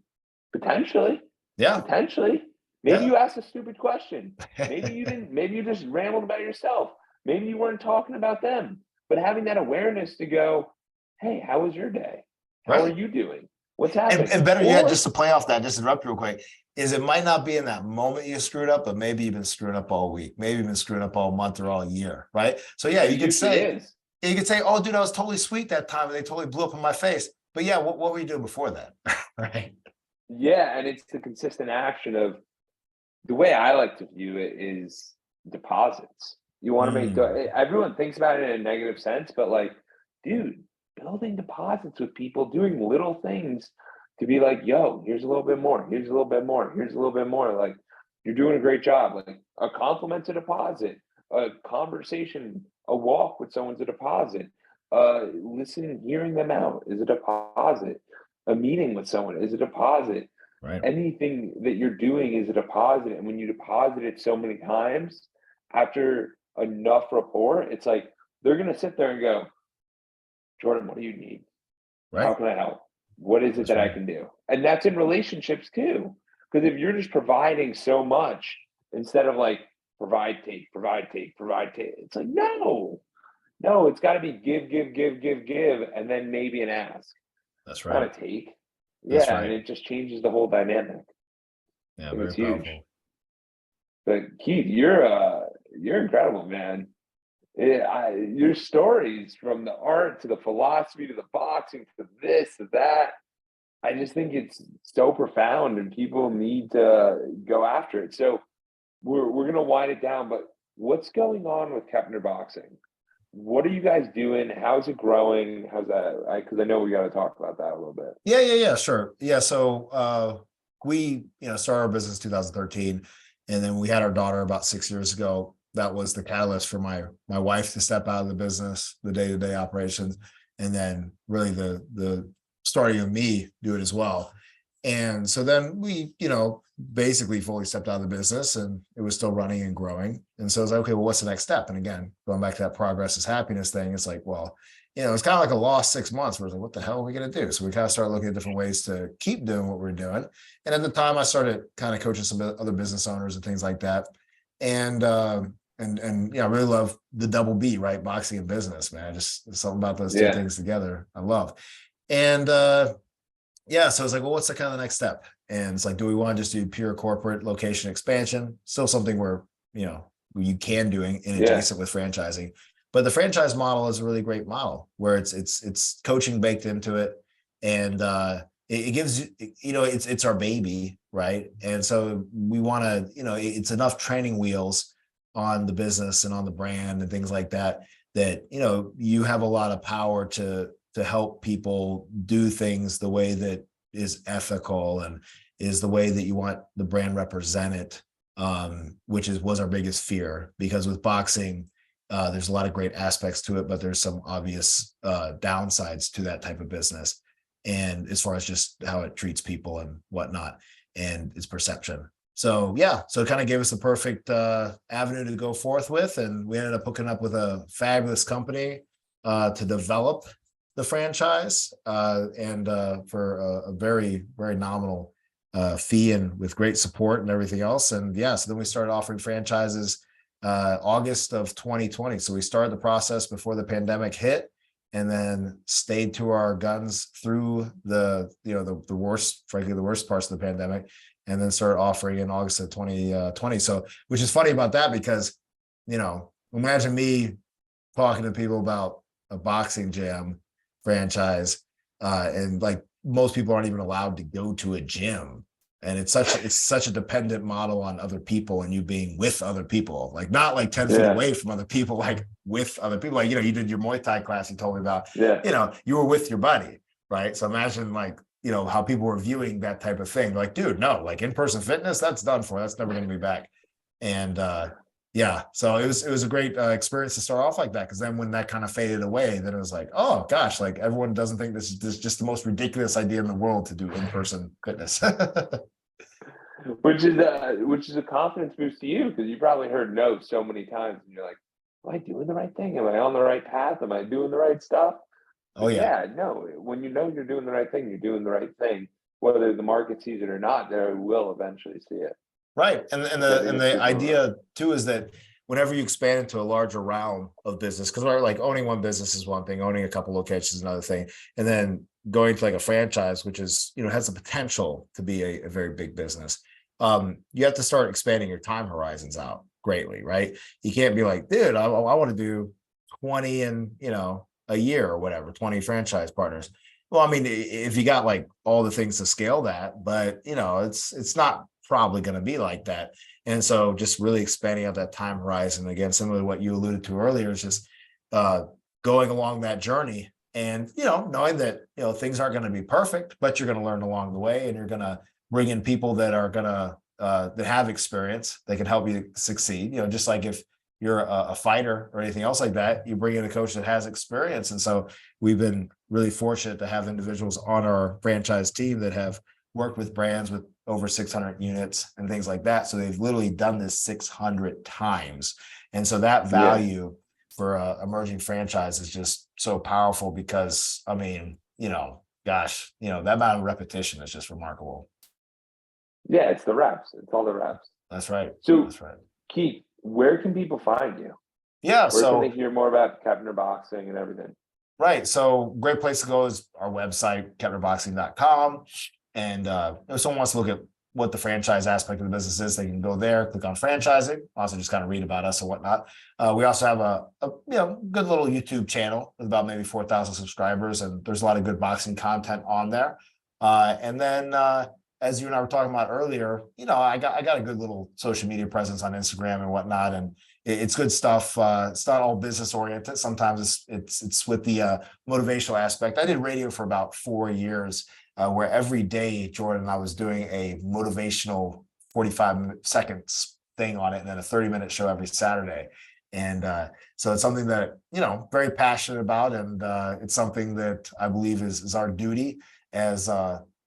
Speaker 1: Potentially.
Speaker 2: Yeah.
Speaker 1: Potentially. Maybe
Speaker 2: Yeah.
Speaker 1: you asked a stupid question. Maybe you didn't. Maybe you just rambled about yourself. Maybe you weren't talking about them. But having that awareness to go, hey, how was your day? How are
Speaker 2: Right.
Speaker 1: you doing? What's
Speaker 2: And,
Speaker 1: happening?
Speaker 2: and better yet, just
Speaker 1: Or
Speaker 2: to play off that, just interrupt real quick, is it might not be in that moment you screwed up, but maybe you've been screwing up all week. Maybe you've been screwing up all month or all year. Right. So yeah,
Speaker 1: it usually is.
Speaker 2: you could say, oh, dude, I was totally sweet that time and they totally blew up in my face. But yeah, what were you doing before that? Right.
Speaker 1: Yeah, and it's the consistent action of the way I like to view it is deposits. You want to
Speaker 2: Mm,
Speaker 1: everyone thinks about it in a negative sense, but like, dude, building deposits with people, doing little things to be like, yo, here's a little bit more, here's a little bit more, here's a little bit more. Like, you're doing a great job. Like, a compliment's a deposit, a conversation, a walk with someone's a deposit. Listening, hearing them out is a deposit. A meeting with someone is a deposit.
Speaker 2: right.
Speaker 1: Anything that you're doing is a deposit. And when you deposit it so many times, after enough rapport, it's like they're going to sit there and go, Jordan, what do you need? How
Speaker 2: Right.
Speaker 1: can I help? What is it
Speaker 2: That's
Speaker 1: that I
Speaker 2: right.
Speaker 1: can do? And that's in relationships too. Because if you're just providing so much instead of like provide, take, provide, take, provide, take, it's like, no, it's got to be give, give, give, give, give, and then maybe an ask,
Speaker 2: That's
Speaker 1: not
Speaker 2: right.
Speaker 1: a take.
Speaker 2: That's
Speaker 1: Yeah. And
Speaker 2: right.
Speaker 1: it just changes the whole dynamic.
Speaker 2: Yeah.
Speaker 1: I think it's
Speaker 2: Very
Speaker 1: huge.
Speaker 2: powerful.
Speaker 1: But Keith, you're incredible, man. Your stories from the art to the philosophy to the boxing to this to that. I just think it's so profound, and people need to go after it. So we're gonna wind it down, but what's going on with Keppner Boxing? What are you guys doing? How's it growing? How's that? Because I know we got to talk about that a little bit.
Speaker 2: Yeah, sure. Yeah, so we, started our business 2013, and then we had our daughter about 6 years ago. That was the catalyst for my wife to step out of the business, the day-to-day operations, and then really the starting of me do it as well. And so then we, basically fully stepped out of the business, and it was still running and growing. And so I was like, okay, well, what's the next step? And again, going back to that progress is happiness thing, it's like, well, it's kind of like a lost 6 months where it's like, what the hell are we going to do? So we kind of started looking at different ways to keep doing what we're doing. And at the time I started kind of coaching some other business owners and things like that. And, I really love the double B, right? Boxing and business, man. Just something about those two
Speaker 1: Yeah.
Speaker 2: things together I love. And, so I was like, well, what's the kind of next step? And it's like, do we want to just do pure corporate location expansion? Still something where, you can do in
Speaker 1: Yeah.
Speaker 2: adjacent with franchising. But the franchise model is a really great model where it's coaching baked into it. And it gives it's our baby, right? And so we want to, it's enough training wheels on the business and on the brand and things like that, that, you have a lot of power to help people do things the way that is ethical and is the way that you want the brand represented, which was our biggest fear. Because with boxing, there's a lot of great aspects to it, but there's some obvious downsides to that type of business. And as far as just how it treats people and whatnot, and its perception. So it kind of gave us the perfect avenue to go forth with. And we ended up hooking up with a fabulous company to develop the franchise, and for a very, very nominal fee, and with great support and everything else. And so then we started offering franchises August of 2020. So we started the process before the pandemic hit, and then stayed to our guns through the worst, frankly, the worst parts of the pandemic, and then started offering in August of 2020. So, which is funny about that, because, imagine me talking to people about a boxing jam franchise, and like most people aren't even allowed to go to a gym, and it's such a dependent model on other people, and you being with other people, like not like 10 feet
Speaker 1: Yeah.
Speaker 2: away from other people, like with other people. Like, you did your Muay Thai class, you told me about,
Speaker 1: Yeah.
Speaker 2: you were with your buddy, right? So imagine, like, how people were viewing that type of thing. Like, dude, no, like in-person fitness, that's done for, that's never going to be back. And so it was a great experience to start off like that, because then when that kind of faded away, then it was like, oh gosh, like everyone doesn't think this is just the most ridiculous idea in the world to do in-person fitness.
Speaker 1: Which is a confidence boost to you, because you probably heard no so many times, and you're like, am I doing the right thing? Am I on the right path? Am I doing the right stuff?
Speaker 2: Oh
Speaker 1: But
Speaker 2: yeah,
Speaker 1: yeah, no, when you know you're doing the right thing, you're doing the right thing. Whether the market sees it or not, they will eventually see it.
Speaker 2: right. And
Speaker 1: Which I think is
Speaker 2: the
Speaker 1: super.
Speaker 2: idea too is that whenever you expand into a larger realm of business, because we're like, owning one business is one thing, owning a couple locations is another thing, and then going to like a franchise, which is, has the potential to be a very big business. You have to start expanding your time horizons out greatly, right? You can't be like, dude, I want to do 20 and a year or whatever, 20 franchise partners. Well, I mean, if you got like all the things to scale that, but it's not probably going to be like that. And so just really expanding out that time horizon, again, similar to what you alluded to earlier, is just going along that journey, and knowing that things aren't going to be perfect, but you're going to learn along the way, and you're going to bring in people that are going to that have experience, that can help you succeed. Just like if you're a fighter or anything else like that, you bring in a coach that has experience. And so we've been really fortunate to have individuals on our franchise team that have worked with brands with over 600 units and things like that. So they've literally done this 600 times. And so that
Speaker 1: Yeah.
Speaker 2: value for emerging franchise is just so powerful, because I mean, gosh, that amount of repetition is just remarkable.
Speaker 1: Yeah, it's the reps. It's all the reps.
Speaker 2: That's right.
Speaker 1: So,
Speaker 2: That's right.
Speaker 1: Keith, where can people find you?
Speaker 2: Yeah.
Speaker 1: Where can they
Speaker 2: So,
Speaker 1: hear more about Keppner Boxing and everything?
Speaker 2: right. So great place to go is our website, keppnerboxing.com. And if someone wants to look at what the franchise aspect of the business is, they can go there, click on franchising, also just kind of read about us and whatnot. We also have a good little YouTube channel with about maybe 4,000 subscribers, and there's a lot of good boxing content on there. And then as you and I were talking about earlier, I got a good little social media presence on Instagram and whatnot. And it's good stuff. It's not all business oriented. Sometimes it's with the motivational aspect. I did radio for about 4 years, where every day Jordan, I was doing a motivational 45 seconds thing on it, and then a 30-minute show every Saturday. And so it's something that, very passionate about, and it's something that I believe is our duty as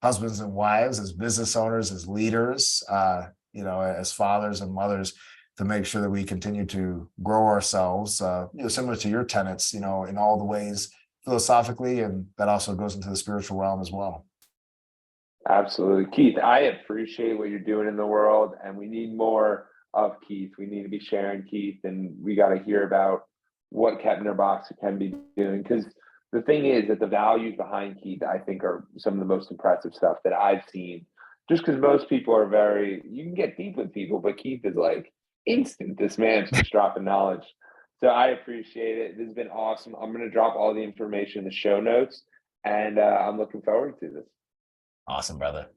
Speaker 2: husbands and wives, as business owners, as leaders, as fathers and mothers, to make sure that we continue to grow ourselves, similar to your tenets, in all the ways philosophically, and that also goes into the spiritual realm as well.
Speaker 1: Absolutely. Keith, I appreciate what you're doing in the world, and we need more of Keith. We need to be sharing Keith, and we got to hear about what Keppner Boxing can be doing. Because the thing is that the values behind Keith, I think, are some of the most impressive stuff that I've seen. Just because most people are you can get deep with people, but Keith is like instant. This man's just dropping knowledge. So I appreciate it. This has been awesome. I'm going to drop all the information in the show notes, and I'm looking forward to this.
Speaker 2: Awesome, brother.